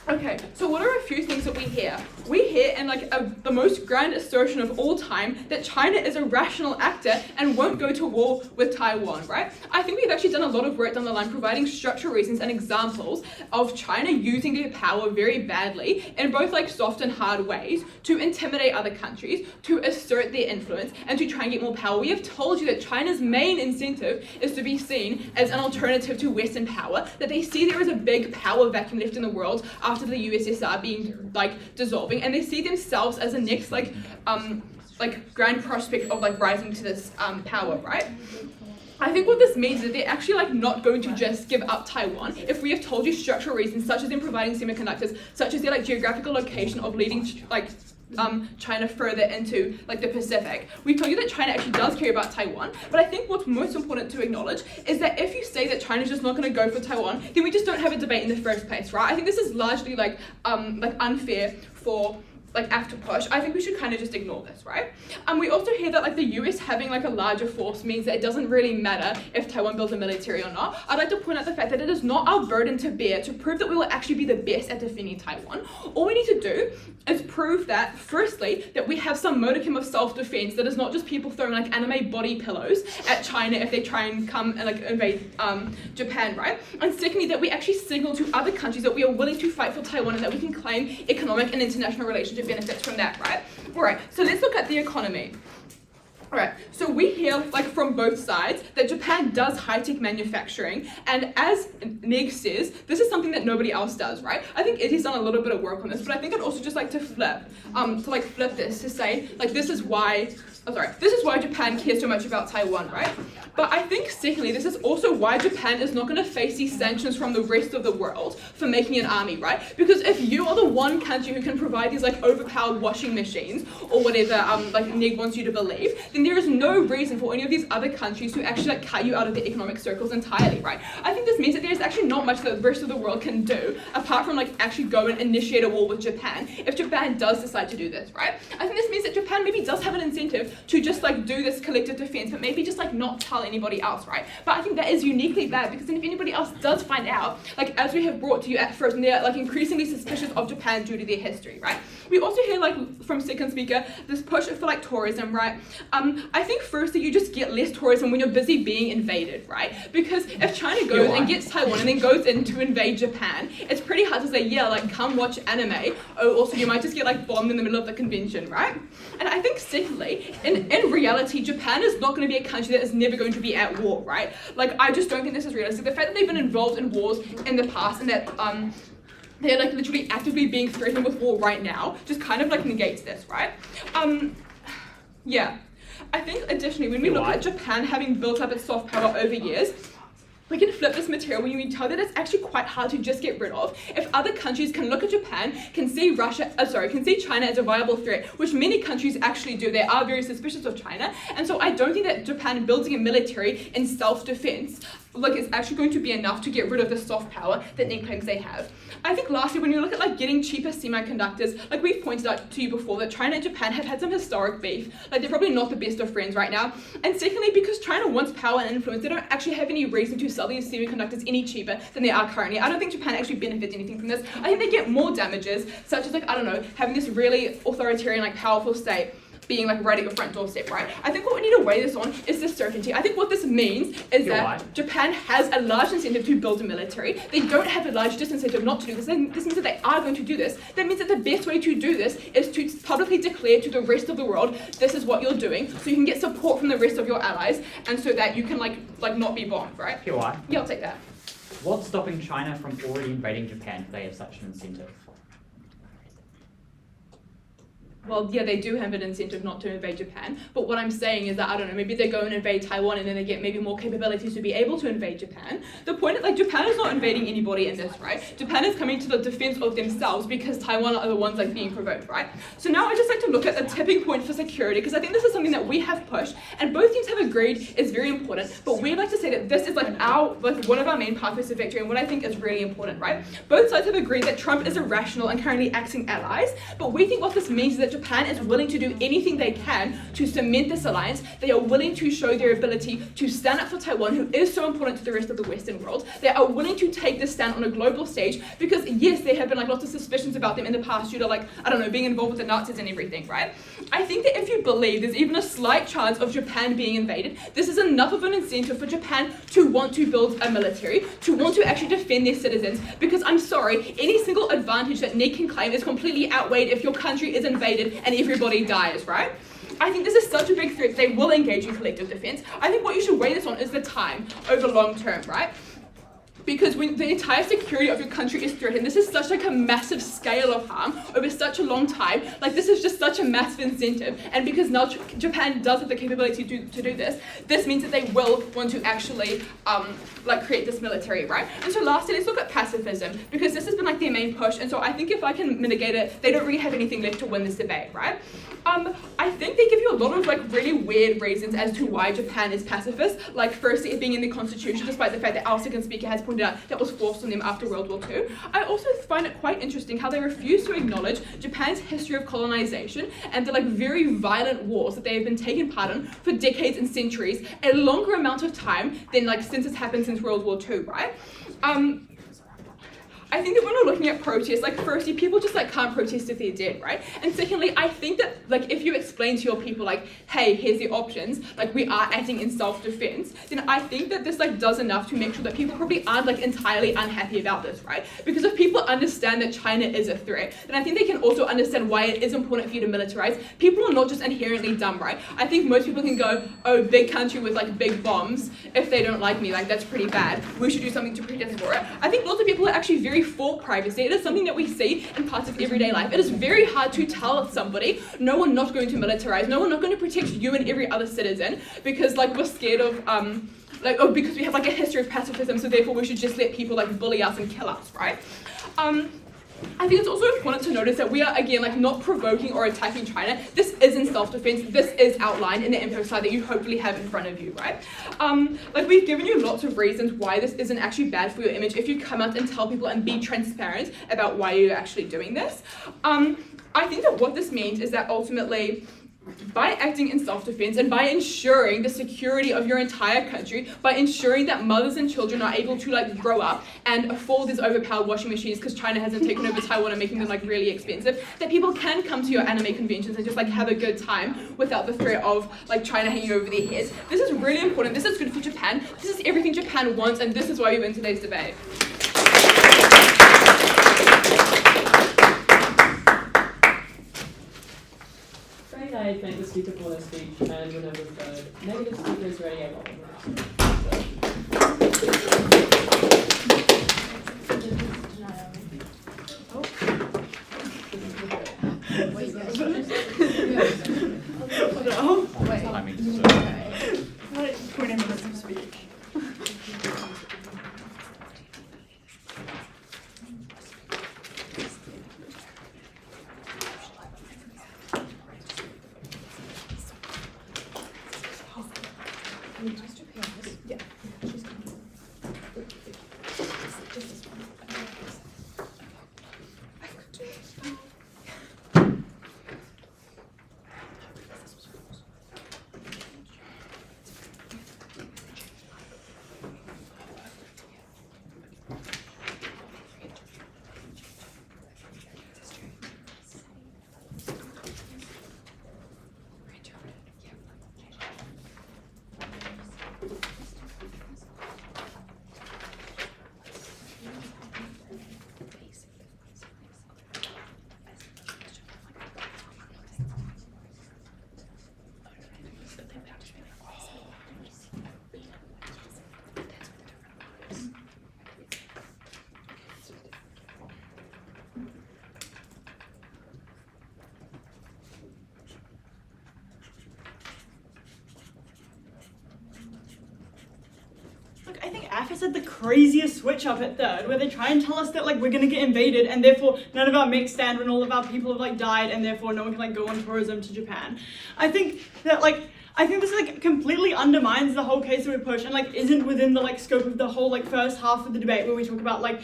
Okay, so what are a few things that we hear? We hear in like the most grand assertion of all time that China is a rational actor and won't go to war with Taiwan, right? I think we've actually done a lot of work down the line providing structural reasons and examples of China using their power very badly in both like soft and hard ways to intimidate other countries, to assert their influence, and to try and get more power. We have told you that China's main incentive is to be seen as an alternative to Western power, that they see there is a big power vacuum left in the world after the USSR being like dissolving, and they see themselves as the next like grand prospect of like rising to this power, right? I think what this means is that they're actually like not going to just give up Taiwan if we have told you structural reasons such as them providing semiconductors, such as their like geographical location of leading China further into like the Pacific. We've told you that China actually does care about Taiwan, but I think what's most important to acknowledge is that if you say that China's just not going to go for Taiwan, then we just don't have a debate in the first place, right? I think this is largely like unfair for like after push. I think we should kind of just ignore this, right? We also hear that like the US having like a larger force means that it doesn't really matter if Taiwan builds a military or not. I'd like to point out the fact that it is not our burden to bear to prove that we will actually be the best at defending Taiwan. All we need to do is prove that, firstly, that we have some modicum of self-defense that is not just people throwing like anime body pillows at China if they try and come and like invade Japan, right? And secondly, that we actually signal to other countries that we are willing to fight for Taiwan and that we can claim economic and international relationship benefits from that, right? All right, so let's look at the economy. Alright, so we hear like from both sides that Japan does high-tech manufacturing, and as Meg says, this is something that nobody else does, right? I think Eddie's done a little bit of work on this, but I think I'd also just like to flip this to say, like, this is why Japan cares so much about Taiwan, right? But I think secondly, this is also why Japan is not going to face these sanctions from the rest of the world for making an army, right? Because if you are the one country who can provide these like overpowered washing machines or whatever like Neg wants you to believe, then there is no reason for any of these other countries to actually like cut you out of their economic circles entirely, right? I think this means that there's actually not much that the rest of the world can do apart from like actually go and initiate a war with Japan if Japan does decide to do this, right? I think this means that Japan maybe does have an incentive to just like do this collective defense, but maybe just like not tell anybody else, right? But I think that is uniquely bad because then if anybody else does find out, like as we have brought to you at first, and they're like increasingly suspicious of Japan due to their history, right? We also hear like from second speaker this push for like tourism, right? I think firstly you just get less tourism when you're busy being invaded, right? Because if China goes and gets Taiwan and then goes in to invade Japan, it's pretty hard to say, yeah, like come watch anime. Oh, also you might just get like bombed in the middle of the convention, right? And I think secondly, in reality, Japan is not going to be a country that is never going to be at war, right? Like I just don't think this is realistic. The fact that they've been involved in wars in the past and that they're like literally actively being threatened with war right now just kind of like negates this, right? Yeah. I think additionally, when we look at Japan having built up its soft power over years, we can flip this material when we tell that it's actually quite hard to just get rid of. If other countries can look at Japan, can see China as a viable threat, which many countries actually do. They are very suspicious of China, and so I don't think that Japan building a military in self-defense is actually going to be enough to get rid of the soft power that Nick claims they have. I think lastly, when you look at like getting cheaper semiconductors, like we've pointed out to you before, that China and Japan have had some historic beef. Like they're probably not the best of friends right now. And secondly, because China wants power and influence, they don't actually have any reason to sell these semiconductors any cheaper than they are currently. I don't think Japan actually benefits anything from this. I think they get more damages, such as like, I don't know, having this really authoritarian, like powerful state being like right at your front doorstep, right? I think what we need to weigh this on is the certainty. I think what this means is that Japan has a large incentive to build a military. They don't have a large disincentive not to do this. This means that they are going to do this. That means that the best way to do this is to publicly declare to the rest of the world, this is what you're doing, so you can get support from the rest of your allies, and so that you can like not be bombed, right? PY. Yeah, I'll take that. What's stopping China from already invading Japan if they have such an incentive? well, yeah, they do have an incentive not to invade Japan, but what I'm saying is that, I don't know, maybe they go and invade Taiwan and then they get maybe more capabilities to be able to invade Japan. The point is, like, Japan is not invading anybody in this, right? Japan is coming to the defense of themselves because Taiwan are the ones, like, being provoked, right? So now I just like to look at the tipping point for security, because I think this is something that we have pushed, and both teams have agreed is very important, but we like to say that this is, like, one of our main pathways to victory, and what I think is really important, right? Both sides have agreed that Trump is irrational and currently acting allies, but we think what this means is that Japan is willing to do anything they can to cement this alliance. They are willing to show their ability to stand up for Taiwan, who is so important to the rest of the Western world. They are willing to take this stand on a global stage because, yes, there have been, like, lots of suspicions about them in the past due to, like, I don't know, being involved with the Nazis and everything, right? I think that if you believe there's even a slight chance of Japan being invaded, this is enough of an incentive for Japan to want to build a military, to want to actually defend their citizens, because I'm sorry, any single advantage that Nick can claim is completely outweighed if your country is invaded and everybody dies, right? I think this is such a big threat, they will engage in collective defense. I think what you should weigh this on is the time over long term, right? Because when the entire security of your country is threatened, this is such like a massive scale of harm over such a long time. Like, this is just such a massive incentive. And because now Japan does have the capability to do this, this means that they will want to actually like create this military, right? And so lastly, let's look at pacifism, because this has been like their main push. And so I think if I can mitigate it, they don't really have anything left to win this debate, right? I think they give you a lot of like really weird reasons as to why Japan is pacifist. Like, firstly, it being in the constitution, despite the fact that our second speaker has pointed out that was forced on them after World War II. I also find it quite interesting how they refuse to acknowledge Japan's history of colonization and the like very violent wars that they have been taking part in for decades and centuries, a longer amount of time than like since it's happened since World War II, right? I think that when we're looking at protests, like, firstly, people just like can't protest if they're dead, right? And secondly, I think that like if you explain to your people like, hey, here's the options, like we are acting in self-defense, then I think that this like does enough to make sure that people probably aren't like entirely unhappy about this, right? Because if people understand that China is a threat, then I think they can also understand why it is important for you to militarize. People are not just inherently dumb, right? I think most people can go, oh, big country with like big bombs, if they don't like me, like that's pretty bad. We should do something to protest for it. I think lots of people are actually very for privacy. It is something that we see in parts of everyday life. It is very hard to tell somebody, no, we're not going to militarize, no, we're not going to protect you and every other citizen because like we're scared of like, oh, because we have like a history of pacifism, so therefore we should just let people like bully us and kill us, right? I think it's also important to notice that we are, again, like not provoking or attacking China. This isn't self-defense. This is outlined in the info slide that you hopefully have in front of you, right? Like we've given you lots of reasons why this isn't actually bad for your image if you come out and tell people and be transparent about why you're actually doing this. I think that what this means is that ultimately, by acting in self-defense and by ensuring the security of your entire country, by ensuring that mothers and children are able to like grow up and afford these overpowered washing machines because China hasn't taken over Taiwan and making them like really expensive, that people can come to your anime conventions and just like have a good time without the threat of like China hanging over their heads. This is really important. This is good for Japan. This is everything Japan wants, and this is why we win today's debate. I thank the speaker for their speech, and whenever the negative speaker is ready, I welcome Like 20 minutes of speech. AF has had the craziest switch up at third, where they try and tell us that like we're gonna get invaded and therefore none of our mechs stand when all of our people have like died and therefore no one can like go on tourism to Japan. I think this like completely undermines the whole case that we push and like isn't within the like scope of the whole like first half of the debate where we talk about like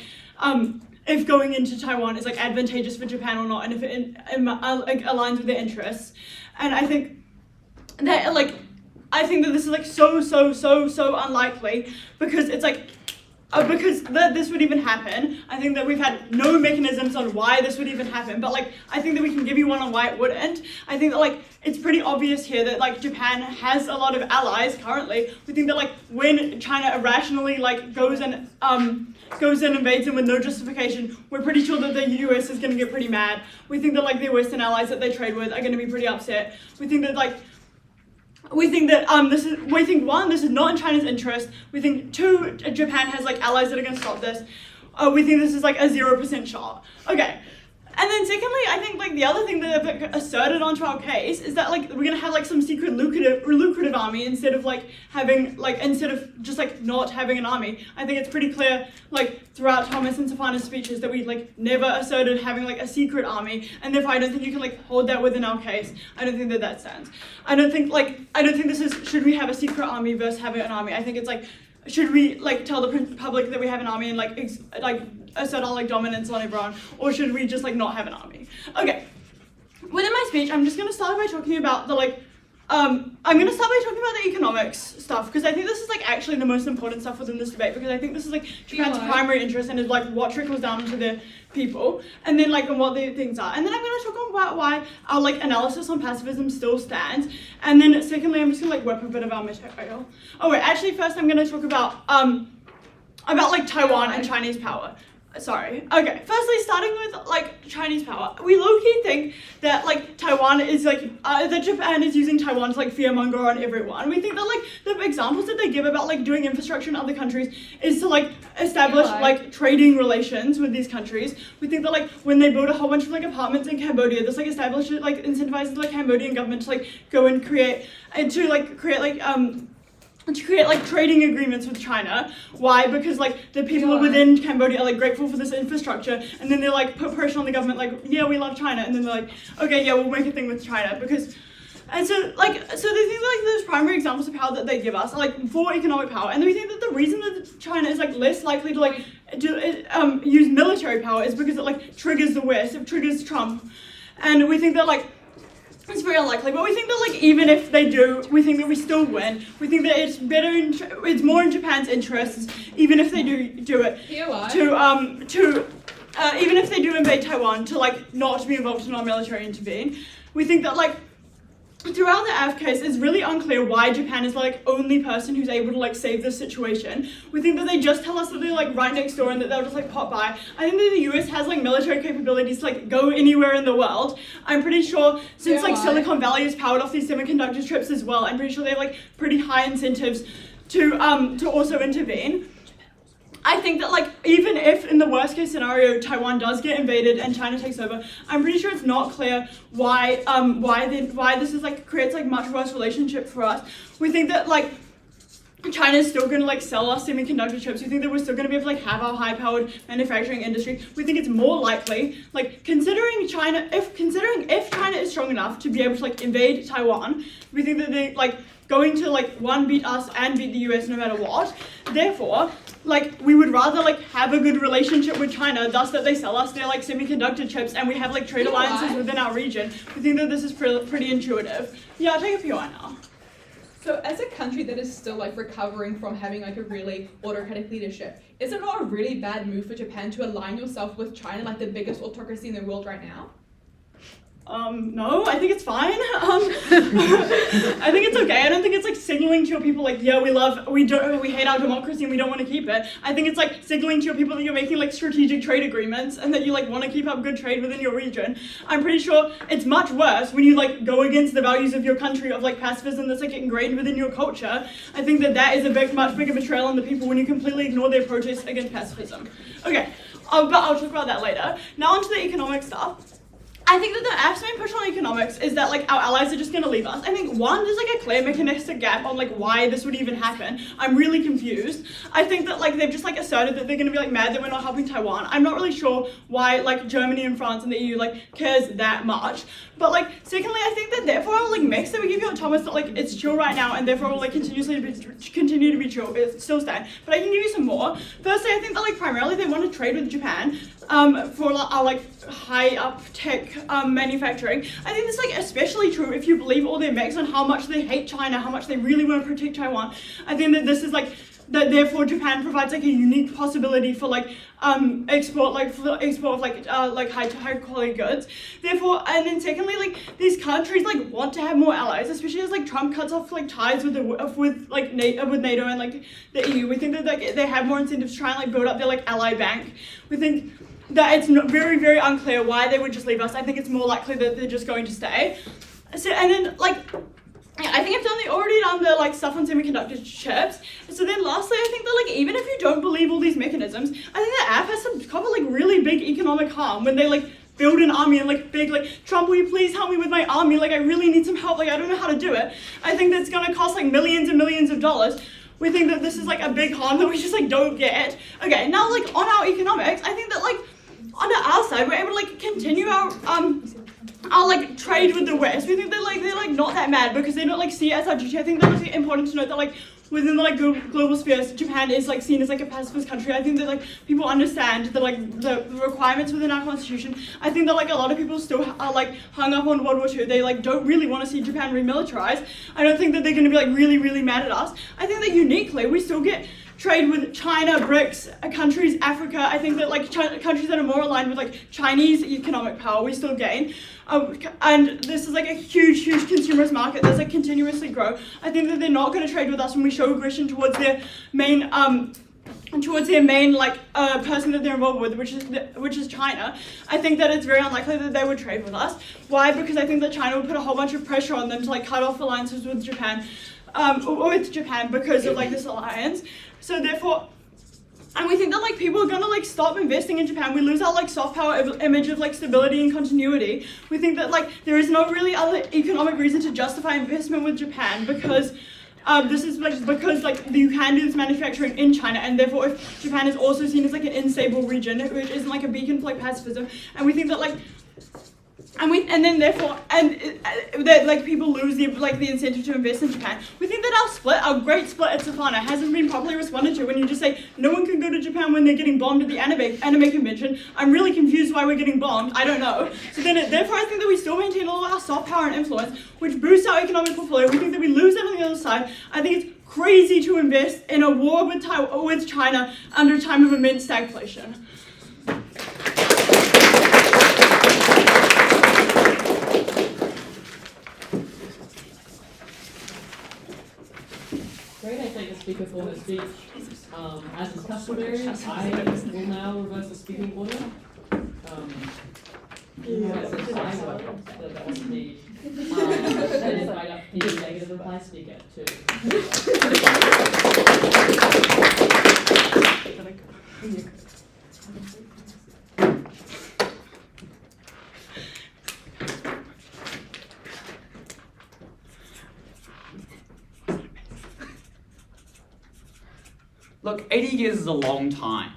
if going into Taiwan is like advantageous for Japan or not, and if it like aligns with their interests. And I think that this is like so unlikely because it's like because this would even happen. I think that we've had no mechanisms on why this would even happen, but like I think that we can give you one on why it wouldn't. I think that like it's pretty obvious here that like Japan has a lot of allies currently. We think that like when China irrationally like goes and invades them with no justification, we're pretty sure that the US is going to get pretty mad. We think that like their Western allies that they trade with are going to be pretty upset. We think that this is not in China's interest. We think two, Japan has like allies that are going to stop this. We think this is like a 0% shot. Okay. And then secondly, I think like the other thing that they've asserted onto our case is that like we're gonna have like some secret lucrative army instead of just like not having an army. I think it's pretty clear like throughout Thomas and Safana's speeches that we like never asserted having like a secret army, and therefore I don't think you can like hold that within our case. I don't think that stands. I don't think this is should we have a secret army versus having an army. I think it's like should we like tell the public that we have an army and like assert our like dominance on everyone, or should we just like not have an army? Okay. Within my speech, I'm just gonna start by talking about the the economics stuff, because I think this is like actually the most important stuff within this debate, because I think this is like Japan's primary interest and is like what trickles down to the people, and then like and what the things are. And then I'm gonna talk about why our like analysis on pacifism still stands. And then secondly, I'm just gonna like whip a bit of our material. Oh wait, actually first I'm gonna talk about like Taiwan and Chinese power. Sorry. Okay. Firstly, starting with like Chinese power, we low-key think that like Taiwan is like that Japan is using Taiwan to like fearmonger on everyone. We think that like the examples that they give about like doing infrastructure in other countries is to like establish like trading relations with these countries. We think that like when they build a whole bunch of like apartments in Cambodia, this like establishes like incentivizes the like Cambodian government to like go and create trading agreements with China. Why? Because like the people within Cambodia are like grateful for this infrastructure, and then they like put pressure on the government like, yeah, we love China, and then they're like, okay, yeah, we'll make a thing with China. And so the things like those primary examples of power that they give us are like for economic power, and then we think that the reason that China is like less likely to like use military power is because it like triggers the West, it triggers Trump, and we think that like it's very unlikely, but we think that like even if they do, we think that we still win. We think that it's more in Japan's interests, even if they do it, even if they do invade Taiwan, to like not be involved in our military intervene. We think that like throughout the AF case, it's really unclear why Japan is the like only person who's able to like save this situation. We think that they just tell us that they're like right next door and that they'll just like pop by. I think that the US has like military capabilities to like go anywhere in the world. I'm pretty sure since Silicon Valley is powered off these semiconductor chips as well, I'm pretty sure they have like pretty high incentives to also intervene. I think that like even if in the worst case scenario Taiwan does get invaded and China takes over, I'm pretty sure it's not clear why this is like creates like much worse relationship for us. We think that like China's still gonna like sell us semiconductor chips. We think that we're still gonna be able to like have our high-powered manufacturing industry. We think it's more likely, like considering if China is strong enough to be able to like invade Taiwan, we think that they like going to like beat us and beat the US no matter what. Therefore, like we would rather like have a good relationship with China, thus that they sell us their like semiconductor chips and we have like trade alliances within our region. We think that this is pretty intuitive. Yeah, I'll take a POI now. So as a country that is still like recovering from having like a really autocratic leadership, is it not a really bad move for Japan to align yourself with China, like the biggest autocracy in the world right now? No, I think it's fine. I think it's okay. I don't think it's like signaling to your people like, yeah, we hate our democracy and we don't want to keep it. I think it's like signaling to your people that you're making like strategic trade agreements and that you like want to keep up good trade within your region. I'm pretty sure it's much worse when you like go against the values of your country of like pacifism that's like ingrained within your culture. I think that is a much bigger betrayal on the people when you completely ignore their protests against pacifism. Okay, but I'll talk about that later. Now onto the economic stuff. I think that the AF's main push on economics is that like our allies are just going to leave us. I think one, there's like a clear mechanistic gap on like why this would even happen. I'm really confused. I think that like they've just like asserted that they're going to be like mad that we're not helping Taiwan. I'm not really sure why like Germany and France and the EU like cares that much. But like secondly, I think that therefore our like mix that we give you at Thomas that like it's chill right now and therefore will like continue to be chill. It still stand. But I can give you some more. Firstly, I think that like primarily they want to trade with Japan for our like high up tech manufacturing. I think this is like especially true if you believe all their mix on how much they hate China, how much they really want to protect Taiwan. I think that this is like that therefore Japan provides like a unique possibility for like export of like high quality goods. Therefore, and then secondly, like these countries like want to have more allies, especially as like Trump cuts off like ties with NATO and like the EU. We think that like, they have more incentive to try and like build up their like ally bank. We think that it's not very, very unclear why they would just leave us. I think it's more likely that they're just going to stay. So, and then like, I think I've already done the like stuff on semiconductor chips. So then lastly, I think that like even if you don't believe all these mechanisms, I think the app has some cover like really big economic harm when they like build an army and like big like Trump, will you please help me with my army? Like I really need some help. Like I don't know how to do it. I think that's gonna cost like millions and millions of dollars. We think that this is like a big harm that we just like don't get. Okay, now like on our economics, I think that like on our side we're able to like continue our like trade with the West. We think that like they're like not that mad because they don't like see it as our duty. I think that it's important to note that like within the like global sphere, Japan is like seen as like a pacifist country. I think that like people understand that like the requirements within our constitution. I think that like a lot of people still are like hung up on World War II. They like don't really want to see Japan remilitarized. I don't think that they're going to be like really, really mad at us. I think that uniquely we still get trade with China, BRICS, countries, Africa. I think that like countries that are more aligned with like Chinese economic power, we still gain. And this is like a huge, huge consumerist market that's like continuously grow. I think that they're not going to trade with us when we show aggression towards their main like person that they're involved with, which is China. I think that it's very unlikely that they would trade with us. Why? Because I think that China would put a whole bunch of pressure on them to like cut off alliances with Japan, or with Japan because of like this alliance. So therefore, and we think that like people are gonna like stop investing in Japan. We lose our like soft power image of like stability and continuity. We think that like there is no really other economic reason to justify investment with Japan because this is like because like you can do this manufacturing in China, and therefore if Japan is also seen as like an unstable region, which isn't like a beacon for like pacifism, and we think that like. That like people lose the incentive to invest in Japan. We think that our great split at Safana hasn't been properly responded to when you just say no one can go to Japan when they're getting bombed at the anime convention. I'm really confused why we're getting bombed. I don't know. So then therefore I think that we still maintain all of our soft power and influence, which boosts our economic portfolio. We think that we lose that on the other side. I think it's crazy to invest in a war with China under a time of immense stagflation. Great, I thank the speaker for her speech. As is customary, I will now reverse the speaking order. As a side note, that was the then invite up the negative reply speaker too. Look, 80 years is a long time.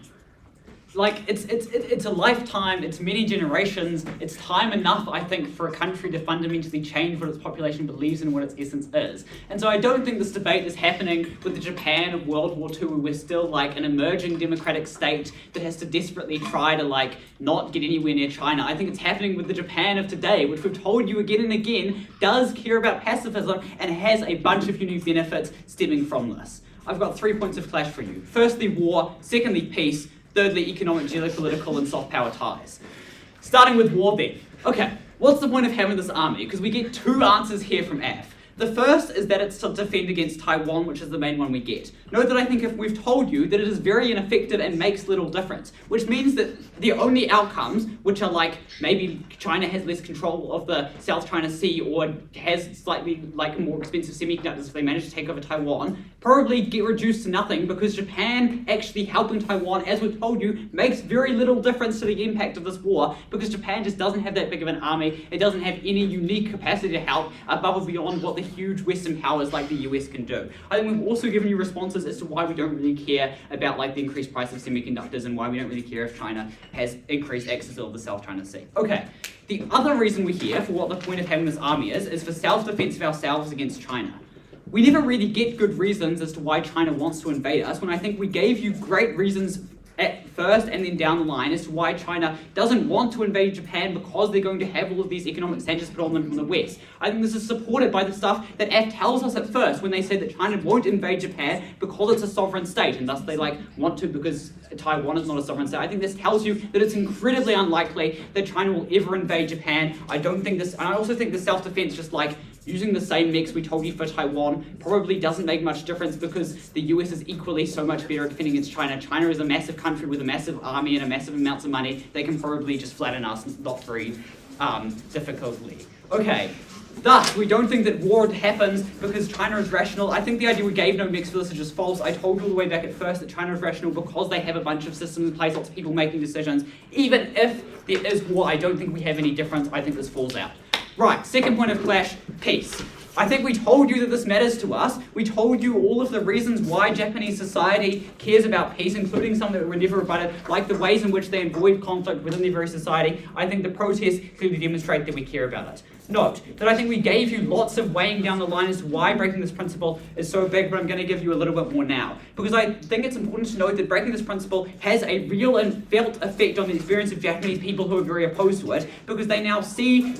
Like, it's a lifetime, it's many generations, it's time enough, I think, for a country to fundamentally change what its population believes in, what its essence is. And so I don't think this debate is happening with the Japan of World War II, where we're still like an emerging democratic state that has to desperately try to like not get anywhere near China. I think it's happening with the Japan of today, which we've told you again and again, does care about pacifism and has a bunch of unique benefits stemming from this. I've got 3 points of clash for you. Firstly, war. Secondly, peace. Thirdly, economic, geopolitical, and soft power ties. Starting with war then. Okay, what's the point of having this army? Because we get two answers here from AF. The first is that it's to defend against Taiwan, which is the main one we get. Note that I think if we've told you that it is very ineffective and makes little difference, which means that the only outcomes, which are like maybe China has less control of the South China Sea or has slightly like more expensive semiconductors if they manage to take over Taiwan, probably get reduced to nothing because Japan actually helping Taiwan, as we've told you, makes very little difference to the impact of this war because Japan just doesn't have that big of an army, it doesn't have any unique capacity to help above and beyond what the huge Western powers like the US can do. I think we've also given you responses as to why we don't really care about like the increased price of semiconductors and why we don't really care if China has increased access of the South China Sea. Okay, the other reason we're here for what the point of having this army is for self-defense of ourselves against China. We never really get good reasons as to why China wants to invade us when I think we gave you great reasons at first and then down the line as to why China doesn't want to invade Japan because they're going to have all of these economic sanctions put on them from the West. I think this is supported by the stuff that F tells us at first when they say that China won't invade Japan because it's a sovereign state and thus they want to because Taiwan is not a sovereign state. I think this tells you that it's incredibly unlikely that China will ever invade Japan. I don't think this, and I also think the self-defense just using the same mix we told you for Taiwan probably doesn't make much difference because the US is equally so much better at defending against China. China is a massive country with a massive army and a massive amounts of money. They can probably just flatten us not very difficultly. Okay, thus we don't think that war happens because China is rational. I think the idea we gave no mix for this is just false. I told you all the way back at first that China is rational because they have a bunch of systems in place, lots of people making decisions. Even if there is war, I don't think we have any difference. I think this falls out. Right, second point of clash, peace. I think we told you that this matters to us. We told you all of the reasons why Japanese society cares about peace, including some that were never rebutted, like the ways in which they avoid conflict within their very society. I think the protests clearly demonstrate that we care about it. Note that I think we gave you lots of weighing down the line as to why breaking this principle is so big, but I'm going to give you a little bit more now. Because I think it's important to note that breaking this principle has a real and felt effect on the experience of Japanese people who are very opposed to it, because they now see,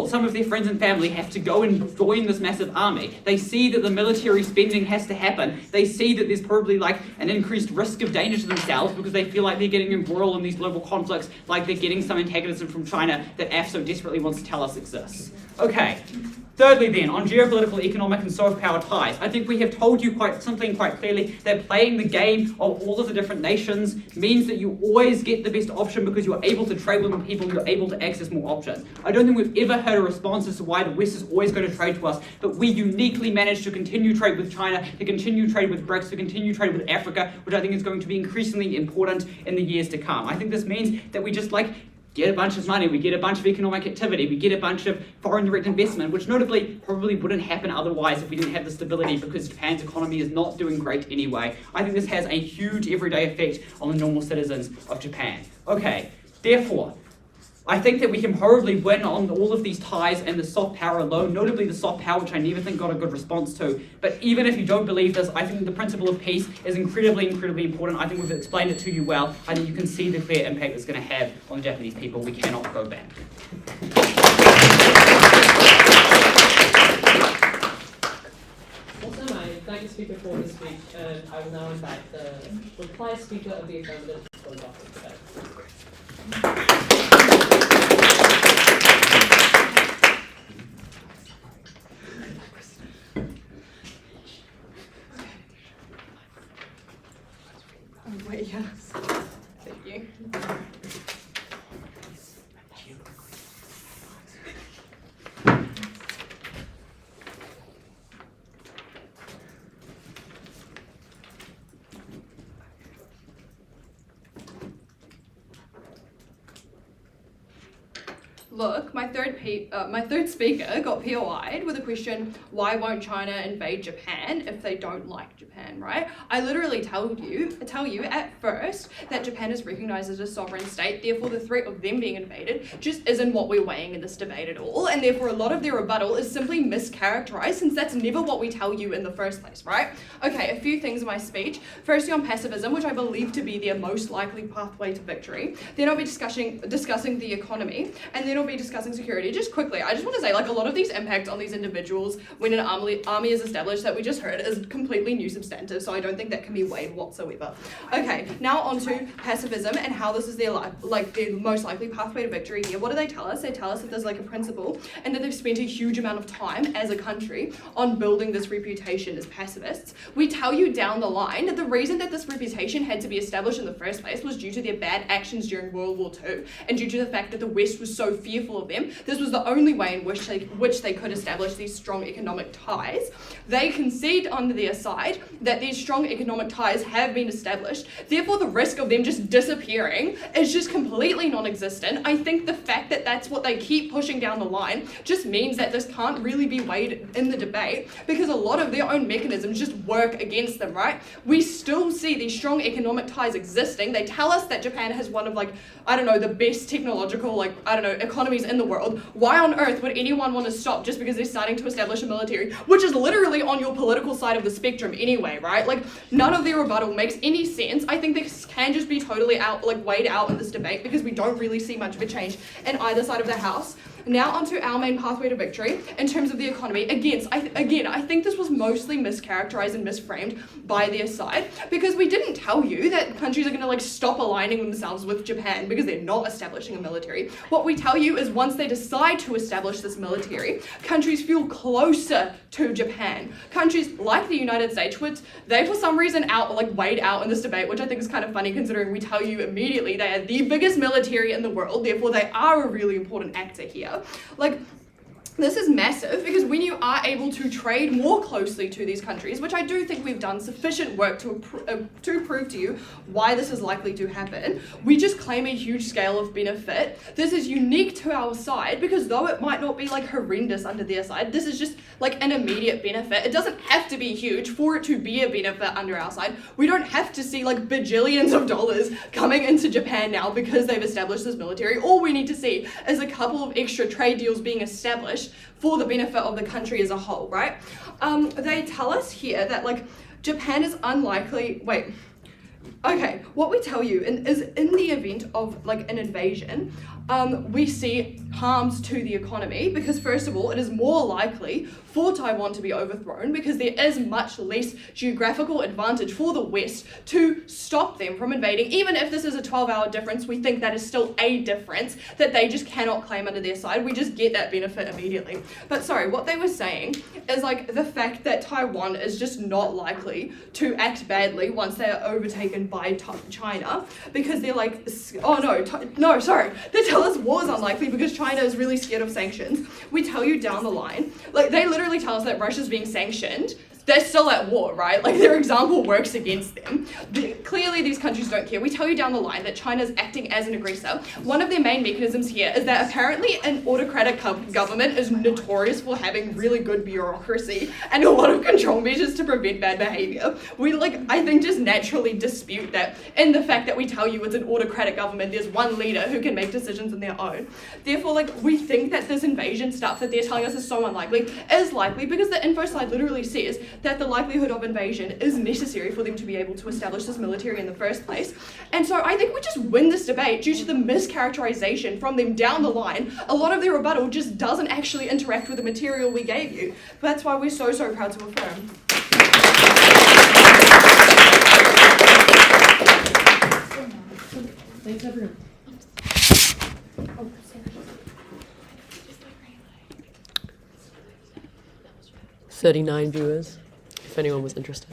some of their friends and family have to go and join this massive army. They see that the military spending has to happen. They see that there's probably an increased risk of danger to themselves because they feel like they're getting embroiled in these global conflicts, like they're getting some antagonism from China that AF so desperately wants to tell us exists. Okay. Thirdly then, on geopolitical, economic and soft power ties, I think we have told you something quite clearly that playing the game of all of the different nations means that you always get the best option because you're able to trade with more people, you're able to access more options. I don't think we've ever heard a response as to why the West is always going to trade to us, but we uniquely managed to continue trade with China, to continue trade with BRICS, to continue trade with Africa, which I think is going to be increasingly important in the years to come. I think this means that we just get a bunch of money, we get a bunch of economic activity, we get a bunch of foreign direct investment, which notably probably wouldn't happen otherwise if we didn't have the stability because Japan's economy is not doing great anyway. I think this has a huge everyday effect on the normal citizens of Japan. Okay, therefore, I think that we can probably win on all of these ties and the soft power alone, notably the soft power, which I never think got a good response to. But even if you don't believe this, I think the principle of peace is incredibly, incredibly important. I think we've explained it to you well. I think you can see the clear impact it's going to have on the Japanese people. We cannot go back. Also, I thank the speaker for his speech, and I will now invite the reply speaker of the affirmative to close off the debate. Wait, yes. Thank you. Look, my third speaker got POI'd with a question, why won't China invade Japan if they don't like Japan, right? I literally tell you at first that Japan is recognized as a sovereign state, therefore the threat of them being invaded just isn't what we're weighing in this debate at all, and therefore a lot of their rebuttal is simply mischaracterized since that's never what we tell you in the first place, right? Okay, a few things in my speech. Firstly on pacifism, which I believe to be their most likely pathway to victory. Then I'll be discussing the economy, and then I'll be be discussing security, just quickly, I just want to say, like, a lot of these impacts on these individuals when an army is established that we just heard is completely new substantive, so I don't think that can be weighed whatsoever. Okay, now on to pacifism and how this is the most likely pathway to victory here. What do they tell us? They tell us that there's like a principle and that they've spent a huge amount of time as a country on building this reputation as pacifists. We tell you down the line that the reason that this reputation had to be established in the first place was due to their bad actions during World War II and due to the fact that the West was so fearful of them. This was the only way in which they could establish these strong economic ties. They concede on their side that these strong economic ties have been established, therefore the risk of them just disappearing is just completely non-existent. I think the fact that that's what they keep pushing down the line just means that this can't really be weighed in the debate because a lot of their own mechanisms just work against them, right? We still see these strong economic ties existing. They tell us that Japan has one of the best technological, economies in the world. Why on earth would anyone want to stop just because they're starting to establish a military, which is literally on your political side of the spectrum anyway, right? Like, none of their rebuttal makes any sense. I think this can just be totally weighed out in this debate because we don't really see much of a change in either side of the house. Now onto our main pathway to victory in terms of the economy. Again, I think this was mostly mischaracterized and misframed by their side because we didn't tell you that countries are going to stop aligning themselves with Japan because they're not establishing a military. What we tell you is once they decide to establish this military, countries feel closer to Japan. Countries like the United States, which they for some reason weighed out in this debate, which I think is kind of funny considering we tell you immediately they are the biggest military in the world, therefore they are a really important actor here. This is massive because when you are able to trade more closely to these countries, which I do think we've done sufficient work to prove to you why this is likely to happen, we just claim a huge scale of benefit. This is unique to our side because though it might not be horrendous under their side, this is just an immediate benefit. It doesn't have to be huge for it to be a benefit under our side. We don't have to see bajillions of dollars coming into Japan now because they've established this military. All we need to see is a couple of extra trade deals being established for the benefit of the country as a whole, right? They tell us here that Japan is unlikely, what we tell you is in the event of an invasion, we see harms to the economy because first of all, it is more likely for Taiwan to be overthrown because there is much less geographical advantage for the West to stop them from invading. Even if this is a 12-hour difference, we think that is still a difference that they just cannot claim under their side. We just get that benefit immediately. But sorry, what they were saying is the fact that Taiwan is just not likely to act badly once they are overtaken by China because they're they tell us war is unlikely because China is really scared of sanctions. We tell you down the line, they literally tell us that Russia's being sanctioned. They're still at war, right? Their example works against them. Clearly, these countries don't care. We tell you down the line that China's acting as an aggressor. One of their main mechanisms here is that apparently an autocratic government is notorious for having really good bureaucracy and a lot of control measures to prevent bad behavior. We, I think, just naturally dispute that in the fact that we tell you it's an autocratic government, there's one leader who can make decisions on their own. Therefore, we think that this invasion stuff that they're telling us is so unlikely is likely because the info slide literally says that the likelihood of invasion is necessary for them to be able to establish this military in the first place. And so I think we just win this debate due to the mischaracterization from them down the line. A lot of their rebuttal just doesn't actually interact with the material we gave you. That's why we're so proud to affirm. Thanks, everyone. 39 viewers, if anyone was interested.